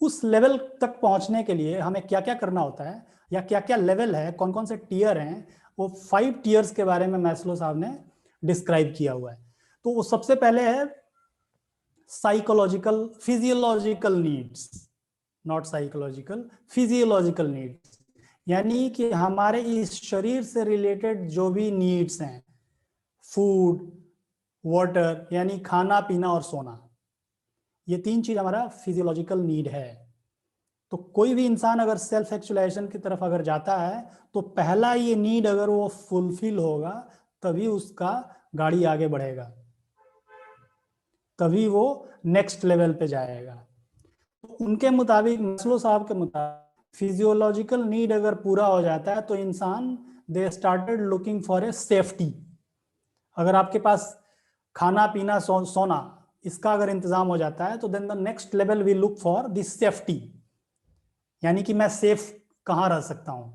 उस लेवल तक पहुंचने के लिए हमें क्या क्या करना होता है, या क्या क्या लेवल है, कौन कौन से टीयर हैं, वो 5 टीयर्स के बारे में मैस्लो साहब ने डिस्क्राइब किया हुआ है। तो वो सबसे पहले है psychological physiological needs, not psychological, physiological needs, यानी कि हमारे इस शरीर से रिलेटेड जो भी नीड्स हैं, फूड, वाटर यानी खाना पीना और सोना, ये 3 चीज हमारा फिजियोलॉजिकल नीड है। तो कोई भी इंसान अगर सेल्फ एक्चुअलाइजेशन की तरफ अगर जाता है तो पहला ये नीड अगर वो फुलफिल होगा तभी उसका गाड़ी आगे बढ़ेगा, तभी वो नेक्स्ट लेवल पे जाएगा। तो उनके मुताबिक, मैस्लो साहब के मुताबिक, फिजियोलॉजिकल नीड अगर पूरा हो जाता है तो इंसान they started looking for a safety. अगर आपके पास खाना पीना सोना इसका अगर इंतजाम हो जाता है तो then the next level we look for this safety, यानी कि मैं सेफ कहाँ रह सकता हूँ।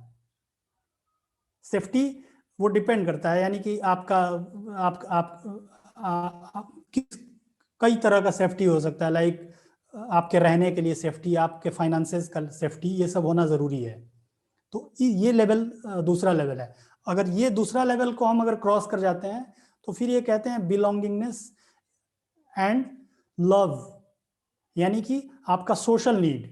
सेफ्टी वो डिपेंड करता है, यानी कि आपका किस कई तरह का सेफ्टी हो सकता है, लाइक आपके रहने के लिए सेफ्टी, आपके फाइनेंसेस का सेफ्टी, ये सब होना जरूरी है। तो ये लेवल दूसरा लेवल है। अगर ये दूसरा लेवल को हम अगर क्रॉस कर जाते हैं तो फिर ये कहते हैं बिलोंगिंगनेस एंड लव, यानी कि आपका सोशल नीड।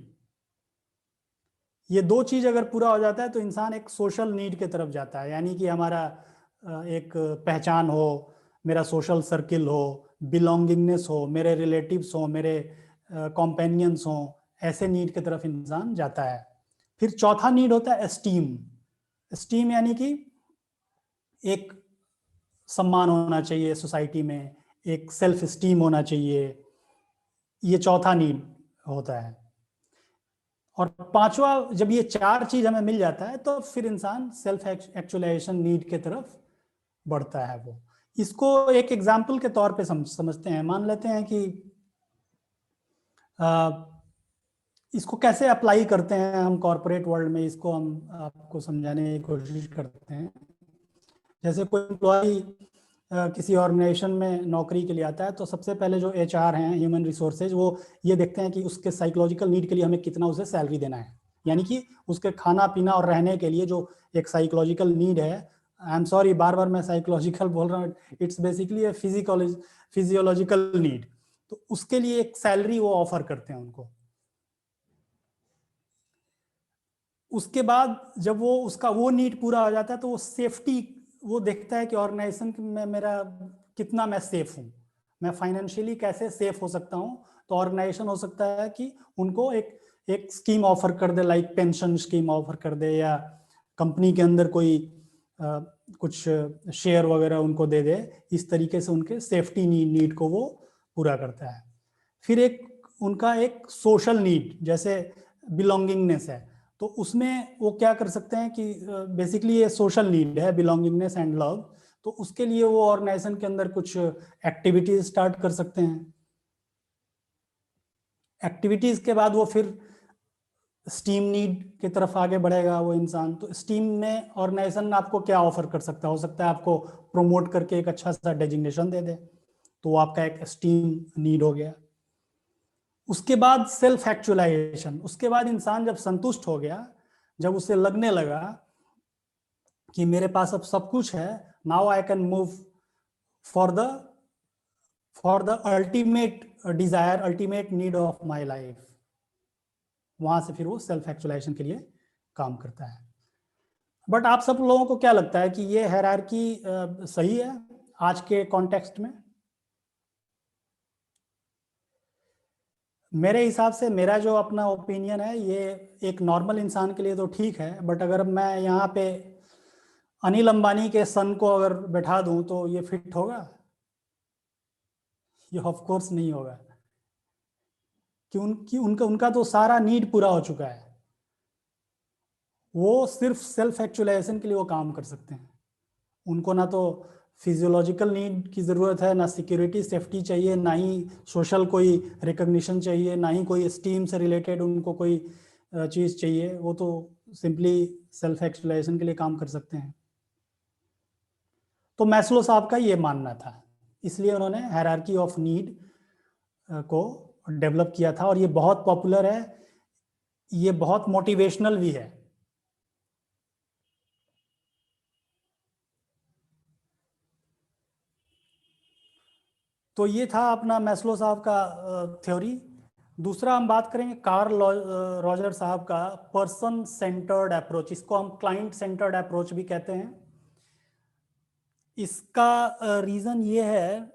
ये 2 चीज अगर पूरा हो जाता है तो इंसान एक सोशल नीड के तरफ जाता है, यानी कि हमारा एक पहचान हो, मेरा सोशल सर्किल हो, बिलोंगिंगनेस हो, मेरे रिलेटिव्स हो, मेरे कॉम्पेनियंस हो, ऐसे नीड की तरफ इंसान जाता है। फिर चौथा नीड होता है एस्टीम। एस्टीम यानी कि एक सम्मान होना चाहिए सोसाइटी में, एक सेल्फ एस्टीम होना चाहिए, ये चौथा नीड होता है। और पांचवा, जब ये 4 चीज हमें मिल जाता है तो फिर इंसान सेल्फ एक्चुअलाइजेशन नीड के तरफ बढ़ता है। वो इसको एक एग्जाम्पल के तौर पे समझते हैं। मान लेते हैं कि इसको कैसे अप्लाई करते हैं हम कॉर्पोरेट वर्ल्ड में, इसको हम आपको समझाने की कोशिश करते हैं। जैसे कोई एम्प्लॉय किसी ऑर्गेनाइजेशन में नौकरी के लिए आता है तो सबसे पहले जो HR हैं, ह्यूमन रिसोर्सेज, वो ये देखते हैं कि उसके साइकोलॉजिकल नीड के लिए हमें कितना उसे सैलरी देना है, यानी कि उसके खाना पीना और रहने के लिए जो एक साइकोलॉजिकल नीड है। आई एम सॉरी, बार बार मैं साइकोलॉजिकल बोल रहा हूँ, it's basically A physiological need. तो उसके लिए एक सैलरी वो ऑफर करते हैं उनको। उसके बाद जब वो उसका वो नीड पूरा हो जाता है तो वो सेफ्टी, वो देखता है कि ऑर्गेनाइजेशन में मेरा कितना मैं सेफ हूँ, मैं फाइनेंशियली कैसे सेफ हो सकता हूँ। तो ऑर्गेनाइजेशन हो सकता है कि उनको एक स्कीम ऑफर कर दे, लाइक पेंशन स्कीम ऑफर कर दे, या कंपनी के अंदर कोई कुछ शेयर वगैरह उनको दे दे। इस तरीके से उनके सेफ्टी नीड को वो पूरा करता है। फिर एक उनका एक सोशल नीड, जैसे बिलोंगिंगनेस है, तो उसमें वो क्या कर सकते हैं कि बेसिकली ये सोशल नीड है, बिलोंगिंगनेस एंड लव। तो उसके लिए वो ऑर्गेनाइजेशन के अंदर कुछ एक्टिविटीज स्टार्ट कर सकते हैं। एक्टिविटीज के बाद वो फिर स्टीम नीड की तरफ आगे बढ़ेगा वो इंसान। तो स्टीम में ऑर्गेनाइजेशन आपको क्या ऑफर कर सकता है? हो सकता है आपको प्रमोट करके एक अच्छा सा डेजिग्नेशन दे दे, तो वो आपका एक स्टीम नीड हो गया। उसके बाद सेल्फ एक्चुअलाइजेशन, उसके बाद इंसान जब संतुष्ट हो गया, जब उसे लगने लगा कि मेरे पास अब सब कुछ है, now I can move for the ultimate Dzire, ultimate need of my life, वहां से फिर वो सेल्फ एक्चुअलाइजेशन के लिए काम करता है। बट आप सब लोगों को क्या लगता है कि ये हायरार्की सही है आज के कॉन्टेक्स्ट में? मेरे हिसाब से, मेरा जो अपना ओपिनियन है, ये एक नॉर्मल इंसान के लिए तो ठीक है, बट अगर मैं यहाँ पे अनिल अंबानी के सन को अगर बैठा दूं तो ये फिट होगा? ये ऑफ कोर्स नहीं होगा, कि उनका उनका तो सारा नीड पूरा हो चुका है। वो सिर्फ सेल्फ एक्चुअलाइजेशन के लिए वो काम कर सकते हैं। उनको ना तो फिजियोलॉजिकल नीड की ज़रूरत है, ना सिक्योरिटी सेफ्टी चाहिए, ना ही सोशल कोई रिकग्निशन चाहिए, ना ही कोई स्टीम से रिलेटेड उनको कोई चीज़ चाहिए। वो तो सिंपली सेल्फ एक्चुअलाइजेशन के लिए काम कर सकते हैं। तो मैस्लो साहब का ये मानना था, इसलिए उन्होंने हायरार्की ऑफ नीड को डेवलप किया था, और ये बहुत पॉपुलर है, ये बहुत मोटिवेशनल भी है। तो ये था अपना मैस्लो साहब का थ्योरी। दूसरा हम बात करेंगे कार्ल रॉजर साहब का पर्सन सेंटर्ड अप्रोच, इसको हम क्लाइंट सेंटर्ड अप्रोच भी कहते हैं। इसका रीजन ये है,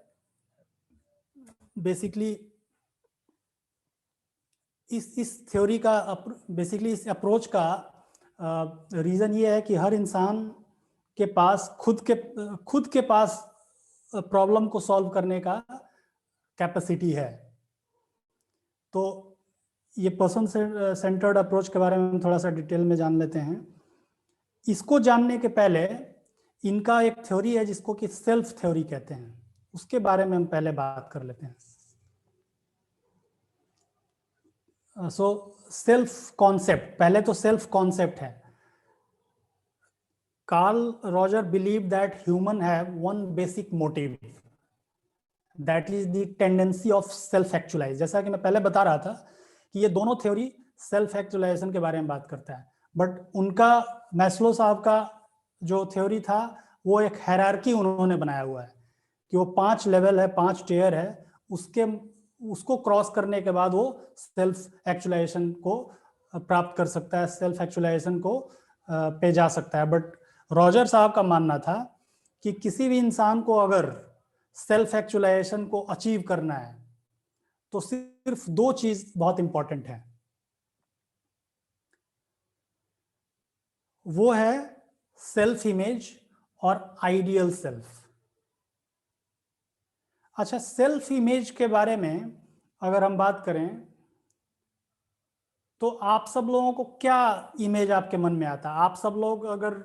बेसिकली इस थ्योरी का, बेसिकली इस अप्रोच का रीजन ये है कि हर इंसान के पास खुद के पास प्रॉब्लम को सॉल्व करने का कैपेसिटी है। तो ये पर्सन सेंटर्ड अप्रोच के बारे में हम थोड़ा सा डिटेल में जान लेते हैं। इसको जानने के पहले इनका एक थ्योरी है जिसको कि सेल्फ थ्योरी कहते हैं, उसके बारे में हम पहले बात कर लेते हैं। सो सेल्फ कॉन्सेप्ट, पहले तो सेल्फ कॉन्सेप्ट है। Carl Roger believe that human have one basic motive, that is the tendency of self actualize. जैसा कि मैं पहले बता रहा था कि ये दोनों थ्योरी सेल्फ एक्चुअलाइजेशन के बारे में बात करता है, बट उनका मैस्लो साहब का जो थ्योरी था वो एक हायरार्की उन्होंने बनाया हुआ है कि वो 5 लेवल है, 5 टियर है, उसको क्रॉस करने के बाद वो सेल्फ एक्चुअलाइजेशन को प्राप्त कर सकता है, सेल्फ एक्चुअलाइजेशन को पे जा सकता है। बट रॉजर साहब का मानना था कि किसी भी इंसान को अगर सेल्फ एक्चुअलाइजेशन को अचीव करना है तो सिर्फ 2 चीज बहुत इंपॉर्टेंट है, वो है सेल्फ इमेज और आइडियल सेल्फ। अच्छा, सेल्फ इमेज के बारे में अगर हम बात करें तो आप सब लोगों को क्या इमेज आपके मन में आता है? आप सब लोग, अगर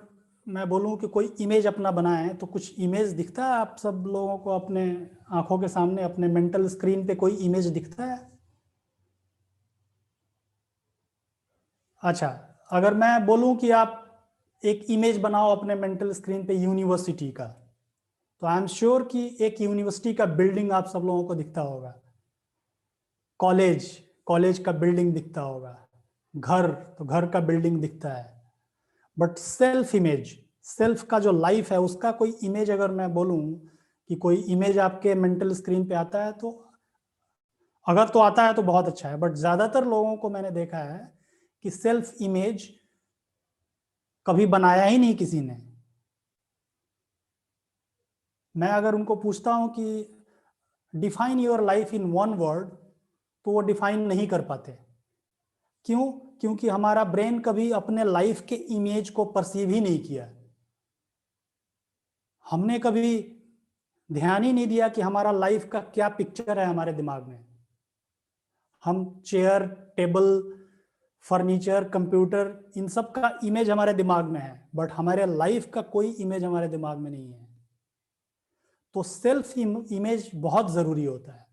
मैं बोलूं कि कोई इमेज अपना बनाएं तो कुछ इमेज दिखता है आप सब लोगों को अपने आंखों के सामने, अपने मेंटल स्क्रीन पे कोई इमेज दिखता है? अच्छा, अगर मैं बोलूं कि आप एक इमेज बनाओ अपने मेंटल स्क्रीन पे यूनिवर्सिटी का, तो आई एम श्योर कि एक यूनिवर्सिटी का बिल्डिंग आप सब लोगों को दिखता होगा, कॉलेज का बिल्डिंग दिखता होगा, घर, तो घर का बिल्डिंग दिखता है। बट सेल्फ इमेज, सेल्फ का जो लाइफ है उसका कोई इमेज अगर मैं बोलूं कि कोई इमेज आपके मेंटल स्क्रीन पे आता है, तो अगर तो आता है तो बहुत अच्छा है, बट ज्यादातर लोगों को मैंने देखा है कि सेल्फ इमेज कभी बनाया ही नहीं किसी ने। मैं अगर उनको पूछता हूं कि define your life in 1 word, तो वो डिफाइन नहीं कर पाते। क्यों? क्योंकि हमारा ब्रेन कभी अपने लाइफ के इमेज को परसीव ही नहीं किया। हमने कभी ध्यान ही नहीं दिया कि हमारा लाइफ का क्या पिक्चर है हमारे दिमाग में। हम चेयर, टेबल, फर्नीचर, कंप्यूटर, इन सब का इमेज हमारे दिमाग में है, बट हमारे लाइफ का कोई इमेज हमारे दिमाग में नहीं है। तो सेल्फ इमेज बहुत जरूरी होता है।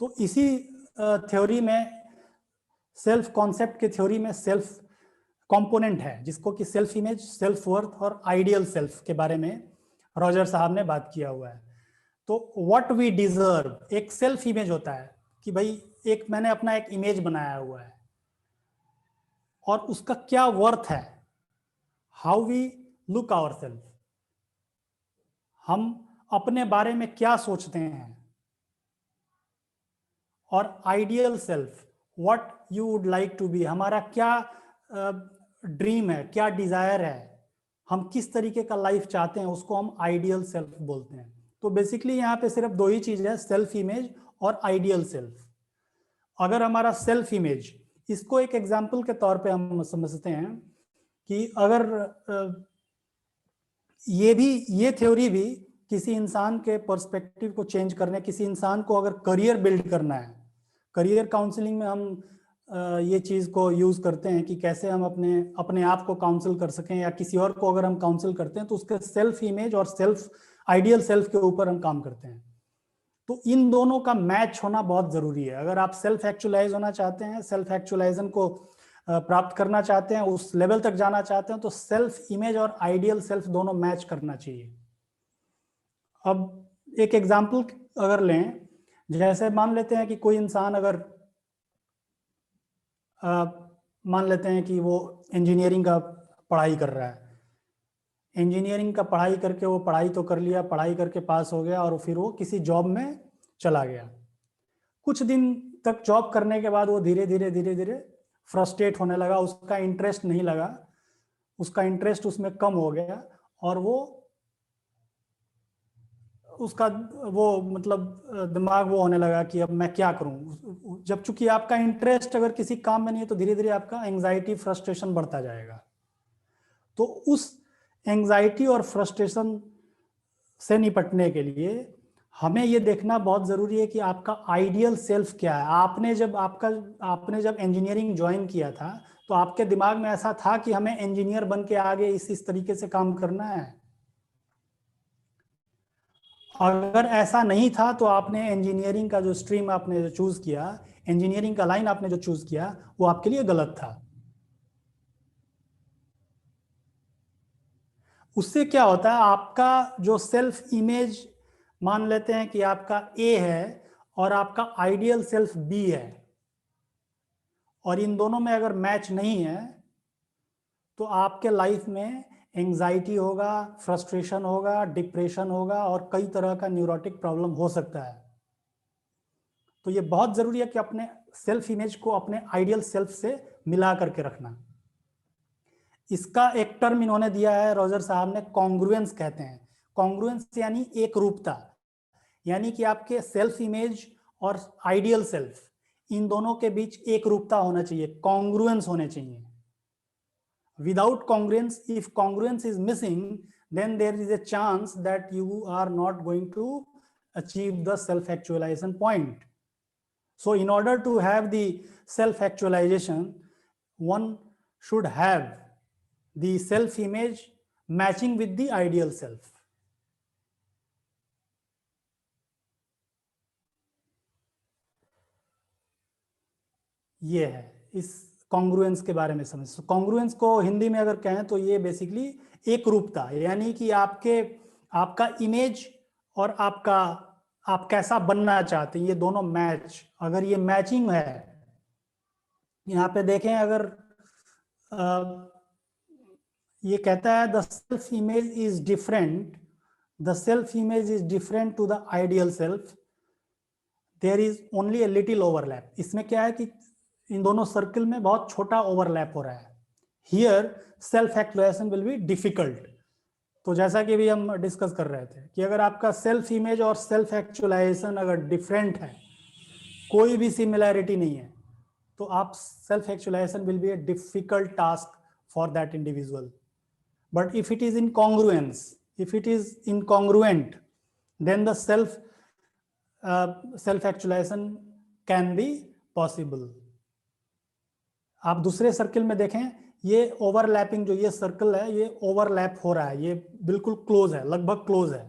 तो इसी थ्योरी में, सेल्फ कॉन्सेप्ट के थ्योरी में सेल्फ कंपोनेंट है, जिसको कि सेल्फ इमेज, सेल्फ वर्थ और आइडियल सेल्फ के बारे में रॉजर साहब ने बात किया हुआ है। तो व्हाट वी डिजर्व, एक सेल्फ इमेज होता है कि भाई एक मैंने अपना एक इमेज बनाया हुआ है और उसका क्या वर्थ है, how we look our self, हम अपने बारे में क्या सोचते हैं। और ideal self, what you would like to be, हमारा क्या ड्रीम है, क्या डिजायर है, हम किस तरीके का लाइफ चाहते हैं, उसको हम आइडियल सेल्फ बोलते हैं। तो बेसिकली यहाँ पे सिर्फ 2 ही चीज है, सेल्फ इमेज और आइडियल सेल्फ। अगर हमारा सेल्फ इमेज, इसको एक एग्जाम्पल के तौर पे हम समझते हैं कि अगर ये थ्योरी भी किसी इंसान के पर्सपेक्टिव को चेंज करने, किसी इंसान को अगर करियर बिल्ड करना है, करियर काउंसलिंग में हम ये चीज को यूज करते हैं कि कैसे हम अपने अपने आप को काउंसिल कर सकें, या किसी और को अगर हम काउंसिल करते हैं तो उसके सेल्फ इमेज और सेल्फ आइडियल सेल्फ के ऊपर हम काम करते हैं। तो इन दोनों का मैच होना बहुत जरूरी है। अगर आप सेल्फ एक्चुअलाइज होना चाहते हैं, सेल्फ एक्चुअलाइजेशन को प्राप्त करना चाहते हैं, उस लेवल तक जाना चाहते हैं, तो सेल्फ इमेज और आइडियल सेल्फ दोनों मैच करना चाहिए। अब एक एग्जाम्पल अगर लें, जैसे मान लेते हैं कि कोई इंसान अगर मान लेते हैं कि वो इंजीनियरिंग का पढ़ाई कर रहा है। इंजीनियरिंग का पढ़ाई करके वो पढ़ाई तो कर लिया, पढ़ाई करके पास हो गया और फिर वो किसी जॉब में चला गया। कुछ दिन तक जॉब करने के बाद वो धीरे धीरे फ्रस्ट्रेट होने लगा, उसका इंटरेस्ट नहीं लगा, उसका इंटरेस्ट उसमें कम हो गया और वो उसका वो मतलब दिमाग वो होने लगा कि अब मैं क्या करूं। जब चूंकि आपका इंटरेस्ट अगर किसी काम में नहीं है तो धीरे धीरे आपका एंजाइटी फ्रस्ट्रेशन बढ़ता जाएगा। तो उस एंजाइटी और फ्रस्ट्रेशन से निपटने के लिए हमें ये देखना बहुत जरूरी है कि आपका आइडियल सेल्फ क्या है। आपने जब इंजीनियरिंग ज्वाइन किया था तो आपके दिमाग में ऐसा था कि हमें इंजीनियर बन के आगे इस तरीके से काम करना है। अगर ऐसा नहीं था तो आपने इंजीनियरिंग का जो स्ट्रीम आपने जो चूज किया, इंजीनियरिंग का लाइन आपने जो चूज किया, वो आपके लिए गलत था। उससे क्या होता है, आपका जो सेल्फ इमेज मान लेते हैं कि आपका ए है और आपका आइडियल सेल्फ बी है, और इन दोनों में अगर मैच नहीं है तो आपके लाइफ में एंजाइटी होगा, फ्रस्ट्रेशन होगा, डिप्रेशन होगा और कई तरह का न्यूरोटिक प्रॉब्लम हो सकता है। तो ये बहुत जरूरी है कि अपने सेल्फ इमेज को अपने आइडियल सेल्फ से मिला करके रखना। इसका एक टर्म इन्होंने दिया है रॉजर साहब ने, कॉन्ग्रुएंस कहते हैं। कॉन्ग्रुएंस यानी एक रूपता, यानी कि आपके सेल्फ इमेज और आइडियल सेल्फ इन दोनों के बीच एक रूपता होना चाहिए, कॉन्ग्रुएंस होने चाहिए। Without congruence, if congruence is missing, then there is a chance that you are not going to achieve the self-actualization point. So in order to have the self-actualization, one should have the self-image matching with the ideal self. ये है इस congruence के बारे में समझ। Congruence को हिंदी में अगर कहें तो ये बेसिकली एक रूपता, यानी कि आपका इमेज और आप कैसा बनना चाहते हैं, ये दोनों मैच, अगर ये मैचिंग है। यहाँ पे देखें अगर ये कहता है the self image is different, the self image is different to the ideal self, there is only a little overlap. इसमें क्या है कि इन दोनों सर्कल में बहुत छोटा ओवरलैप हो रहा है। Here self actualization will be difficult. तो जैसा कि भी हम डिस्कस कर रहे थे कि अगर आपका सेल्फ इमेज और सेल्फ एक्चुअलाइजेशन अगर डिफरेंट है, कोई भी सिमिलैरिटी नहीं है, तो आप self actualization will be a difficult task for that individual. But if it is in congruence, if it is incongruent, then the self actualization can be possible. आप दूसरे सर्कल में देखें, ये ओवरलैपिंग जो ये सर्कल है ये ओवरलैप हो रहा है, ये बिल्कुल क्लोज है, लगभग क्लोज है।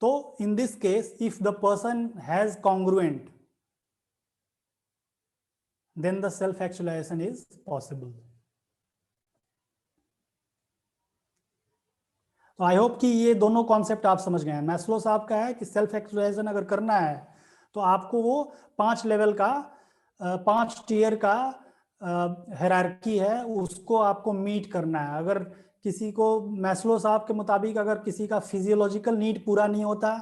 तो in this case if the person has congruent, then the self actualization is possible. तो आई होप कि ये दोनों कॉन्सेप्ट आप समझ गए हैं। मैस्लो साहब का है कि सेल्फ एक्चुअलाइजेशन अगर करना है तो आपको वो 5 लेवल का 5 टियर का हायरार्की है, उसको आपको मीट करना है। अगर किसी को मैस्लो साहब के मुताबिक अगर किसी का फिजियोलॉजिकल नीड पूरा नहीं होता,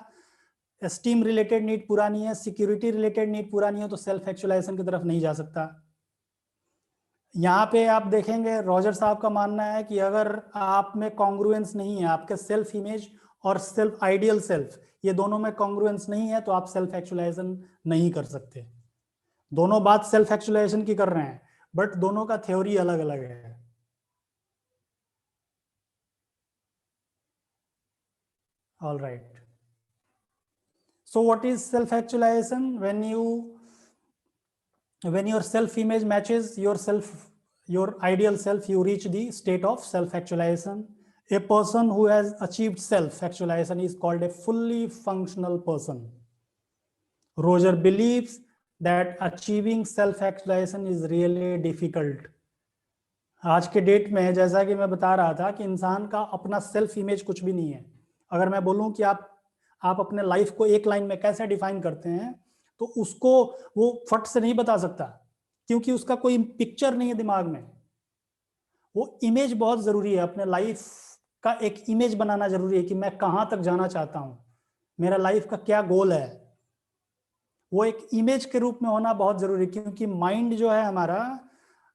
एस्टीम रिलेटेड नीड पूरा नहीं है, सिक्योरिटी रिलेटेड नीड पूरा नहीं है, तो सेल्फ एक्चुअलाइजेशन की तरफ नहीं जा सकता। यहाँ पे आप देखेंगे रॉजर साहब का मानना है कि अगर आप में कॉन्ग्रुएंस नहीं है, आपके सेल्फ इमेज और सेल्फ आइडियल सेल्फ ये दोनों में कॉन्ग्रुएंस नहीं है, तो आप सेल्फ एक्चुअलाइजेशन नहीं कर सकते। दोनों बात सेल्फ एक्चुअलाइजेशन की कर रहे हैं, बट दोनों का थ्योरी अलग अलग है। All right, so what is self actualization? When you when your self image matches your ideal self, you reach the state of self actualization. A person who has achieved self actualization is called a fully functional person. Roger believes that achieving self actualization is really difficult. आज के date में जैसा कि मैं बता रहा था कि इंसान का अपना सेल्फ इमेज कुछ भी नहीं है. अगर मैं बोलूं कि आप अपने लाइफ को एक लाइन में कैसे डिफाइन करते हैं, तो उसको वो फट से नहीं बता सकता, क्योंकि उसका कोई पिक्चर नहीं है दिमाग में. वो इमेज बहुत जरूरी है. अपने लाइफ का एक इमेज बनाना जरूरी है कि मैं कहां तक जाना चाहता हूं, मेरा लाइफ का क्या गोल है. वो एक इमेज के रूप में होना बहुत जरूरी है, क्योंकि माइंड जो है हमारा,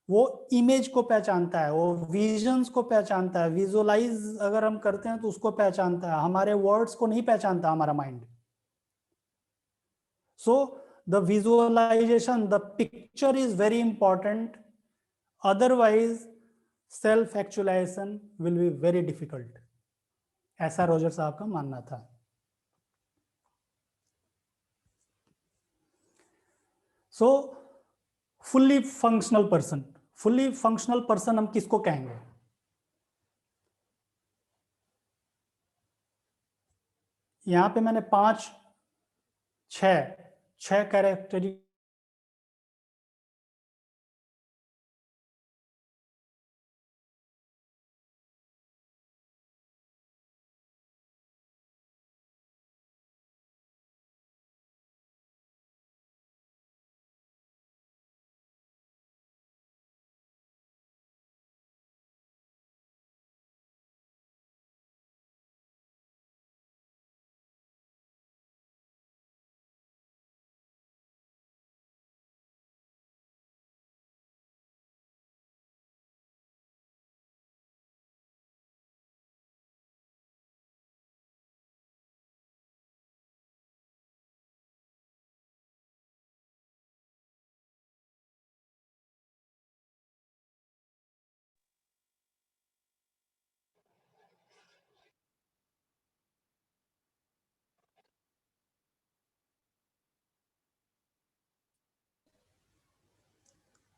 वो इमेज को पहचानता है, वो विजन्स को पहचानता है. विजुअलाइज अगर हम करते हैं तो उसको पहचानता है, हमारे वर्ड्स को नहीं पहचानता हमारा mind. So the visualization, the picture is very important. Otherwise self actualization will be very difficult. ऐसा रोजर साहब का मानना था. So fully functional person, fully functional person हम किसको कहेंगे? यहां पे मैंने छह कैरेक्टरिस्टिक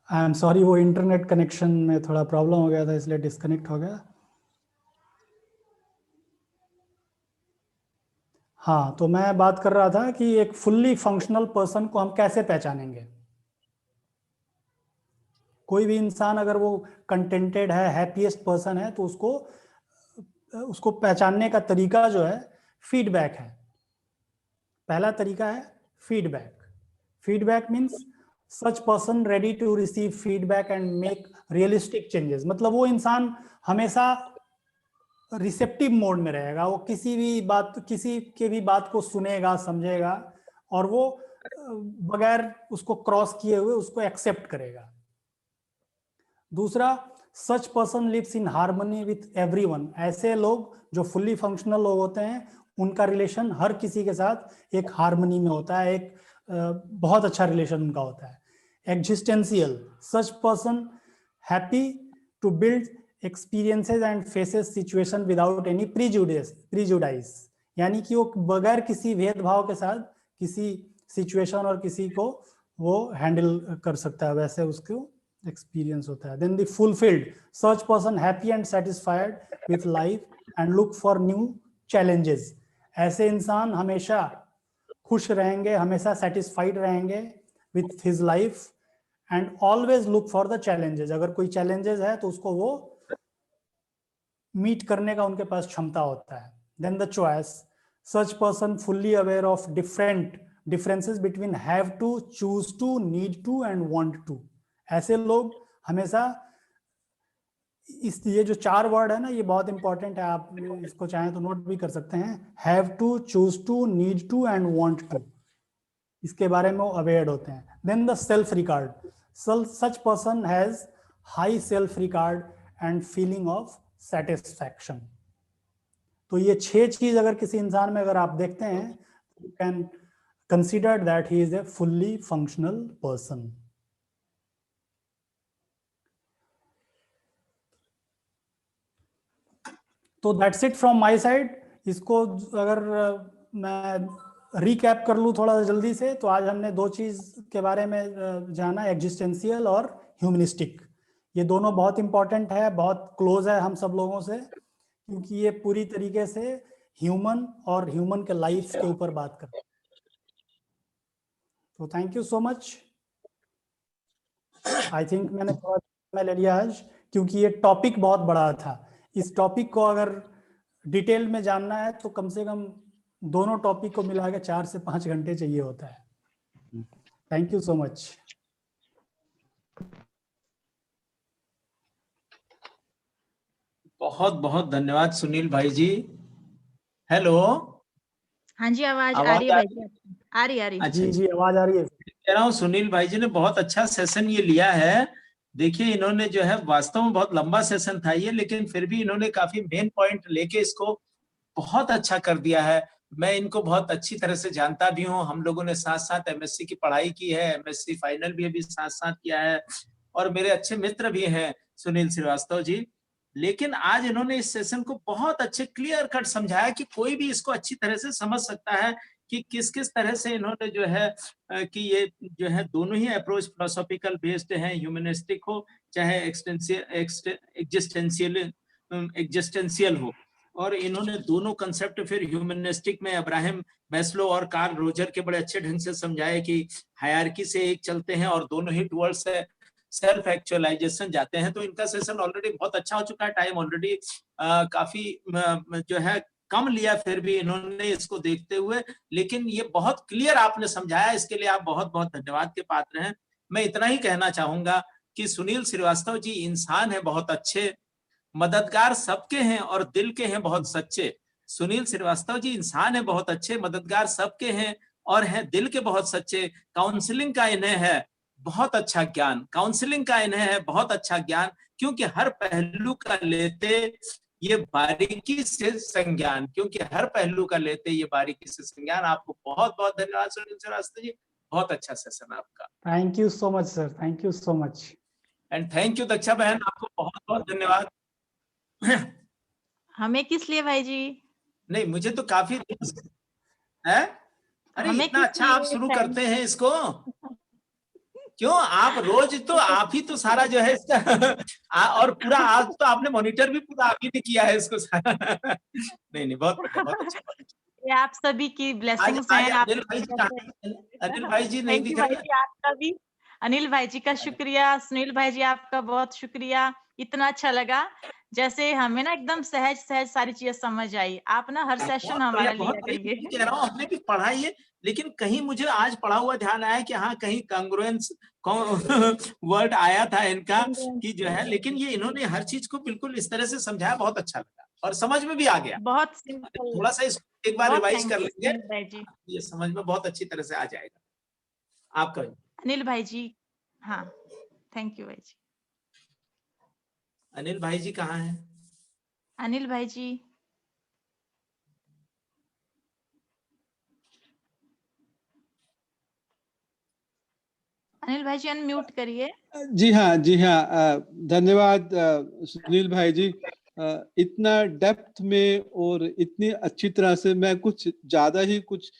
आई एम सॉरी, वो इंटरनेट कनेक्शन में थोड़ा प्रॉब्लम हो गया था, इसलिए डिस्कनेक्ट हो गया. हाँ, तो मैं बात कर रहा था कि एक फुल्ली फंक्शनल पर्सन को हम कैसे पहचानेंगे. कोई भी इंसान अगर वो कंटेंटेड है, हैप्पीएस्ट पर्सन है, तो उसको पहचानने का तरीका जो है फीडबैक है. पहला तरीका है feedback. Feedback means such person ready to receive feedback and make realistic changes. मतलब वो इंसान हमेशा रिसेप्टिव मोड में रहेगा. वो किसी के भी बात को सुनेगा, समझेगा, और वो बगैर उसको क्रॉस किए हुए उसको एक्सेप्ट करेगा. दूसरा, such person lives in harmony with everyone. ऐसे लोग जो फुल्ली फंक्शनल लोग होते हैं, उनका रिलेशन हर किसी के साथ एक हार्मनी में होता है, एक बहुत अच्छा रिलेशन उनका होता है. Existential, such person happy to build experiences and faces situation without any prejudice. यानी कि वो बगैर किसी भेदभाव के साथ किसी सिचुएशन और किसी को वो हैंडल कर सकता है, वैसे उसको एक्सपीरियंस होता है. Then the fulfilled, such person happy and satisfied with life and look for new challenges. ऐसे इंसान हमेशा खुश रहेंगे, हमेशा सेटिस्फाइड रहेंगे with his life and always look for the challenges. अगर कोई चैलेंजेस है तो उसको वो मीट करने का उनके पास क्षमता होता है. Then the choice, such person fully aware of differences between have to, choose to, need to and want to. ऐसे लोग हमेशा ये जो 4 वर्ड है ना, ये बहुत इंपॉर्टेंट है. आप इसको चाहें तो नोट भी कर सकते हैं. Have to, choose to, need to and want to. इसके बारे में वो अवेयर होते हैं. Then the self regard, such person has high self regard and feeling of satisfaction. तो ये 6 चीज अगर किसी इंसान में अगर आप देखते हैं, you can consider that he is a fully functional person. तो that's it from my side. इसको अगर मैं रिकैप कर लूँ थोड़ा जल्दी से, तो आज हमने दो चीज के बारे में जाना, एग्जिस्टेंशियल और ह्यूमनिस्टिक। ये दोनों बहुत इंपॉर्टेंट है, बहुत क्लोज है हम सब लोगों से, क्योंकि ये पूरी तरीके से ह्यूमन और ह्यूमन के लाइफ के ऊपर बात करते हैं। तो thank you so much. I think मैंने थोड़ा समय ले लिया आज, क्योंकि ये टॉपिक बहुत बड़ा था। इस टॉपिक को अगर डिटेल में जानना है तो कम से कम दोनों टॉपिक को मिला के 4 से 5 घंटे चाहिए होता है। Thank you so much. बहुत बहुत धन्यवाद सुनील भाई जी। हेलो, हाँ जी, आवाज आ आवाज रही है भाई जी आपकी? आ रही अच्छा जी जी, आवाज आ रही है। कह रहा हूँ सुनील भाई जी ने बहुत अच्छा सेशन ये लिया है। देखिए इन्होंने जो है वास्तव में बहुत लंबा सेशन था ये, लेकिन फिर भी इन्होंने काफी मेन पॉइंट लेके इसको बहुत अच्छा कर दिया है। मैं इनको बहुत अच्छी तरह से जानता भी हूँ। हम लोगों ने साथ साथ एमएससी की पढ़ाई की है, एमएससी फाइनल भी अभी साथ साथ किया है, और मेरे अच्छे मित्र भी हैं सुनील श्रीवास्तव जी। लेकिन आज इन्होंने इस सेशन को बहुत अच्छे क्लियर कट समझाया कि कोई भी इसको अच्छी तरह से समझ सकता है कि किस किस तरह से इन्होंने जो है कि ये जो है दोनों ही अप्रोच फिलोसॉफिकल बेस्ड है, ह्यूमनिस्टिक हो चाहे एग्जिस्टेंशियल हो। और इन्होंने दोनों कंसेप्ट फिर ह्यूमनिस्टिक में अब्राहम मैस्लो और कार्ल रोजर के बड़े अच्छे ढंग से समझाए कि हायरार्की से एक चलते हैं और दोनों ही टुवर्ड्स सेल्फ एक्चुअलाइजेशन जाते हैं। तो इनका सेशन ऑलरेडी बहुत अच्छा हो चुका है। टाइम ऑलरेडी काफी जो है कम लिया, फिर भी इन्होंने इसको देखते हुए, लेकिन ये बहुत क्लियर आपने समझाया, इसके लिए आप बहुत बहुत धन्यवाद के पात्र हैं। मैं इतना ही कहना चाहूंगा कि सुनील श्रीवास्तव जी इंसान है बहुत अच्छे, मददगार सबके हैं और दिल के हैं बहुत सच्चे। सुनील श्रीवास्तव जी इंसान है बहुत अच्छे, मददगार सबके हैं और हैं दिल के बहुत सच्चे। काउंसलिंग का इन्हें है बहुत अच्छा ज्ञान, काउंसलिंग का इन्हें है बहुत अच्छा ज्ञान, क्योंकि हर पहलू का लेते ये बारीकी से संज्ञान, क्योंकि हर पहलू का लेते ये बारीकी से संज्ञान। आपको बहुत बहुत धन्यवाद सुनील श्रीवास्तव जी, बहुत अच्छा सेशन आपका। Thank you so much sir, thank you so much. And thank you Daksha बहन, आपको बहुत बहुत धन्यवाद। हमें किस लिए भाई जी? नहीं मुझे तो काफी है। अरे हमें इतना किस अच्छा आप लिए शुरू thank- करते हैं इसको, क्यों आप रोज तो आप ही तो सारा जो है इसका और पूरा आज तो आपने मॉनिटर भी पूरा आप ही ने किया है इसको सारा। नहीं नहीं बहुत बढ़िया, बहुत अच्छा, बहुत अच्छा। ये आप सभी की आज ब्लेसिंग्स आज हैं। आप अनिल भाई जी कहाँ हैं? अनिल भाई जी नहीं थैंक दिख यू भाई रहे। जी आपका भी। अनिल भाई जी का शुक्रिया, सुनील भाई जी आपका बहुत शुक्रिया। इतना अच्छा लगा, जैसे हमें ना एकदम सहज सहज सारी चीजें समझ आई। आप ना हर सेशन हमारा बहुत लिया बढ़िया, करिए। कह रहा हूँ हमने भी पढ़ा ही है, लेकिन कहीं मुझे आज पढ़ा हुआ ध्यान आया कि हाँ कहीं कांग्रुएंस वर्ड आया था इनका कि जो है, लेकिन ये इन्होंने हर चीज को बिल्कुल इस तरह से समझाया, बहुत अच्छा लगा और समझ में भी आ गया। बहुत सिंपल, थोड़ा सा इसको एक बार बहुत रिवाइज थैंक कर यू लेंगे, अनिल भाई जी। ये समझ में बहुत अच्छी तरह से आ जाएगा आपका। अनिल भाई जी, हाँ थैंक यू भाई जी। अनिल भाई जी कहाँ हैं? अनिल भाई जी, अनिल भाई जी अनम्यूट करिए। जी हाँ, जी हाँ, धन्यवाद सुनील भाई जी। इतना डेप्थ में और इतनी अच्छी तरह से मैं कुछ ज्यादा ही कुछ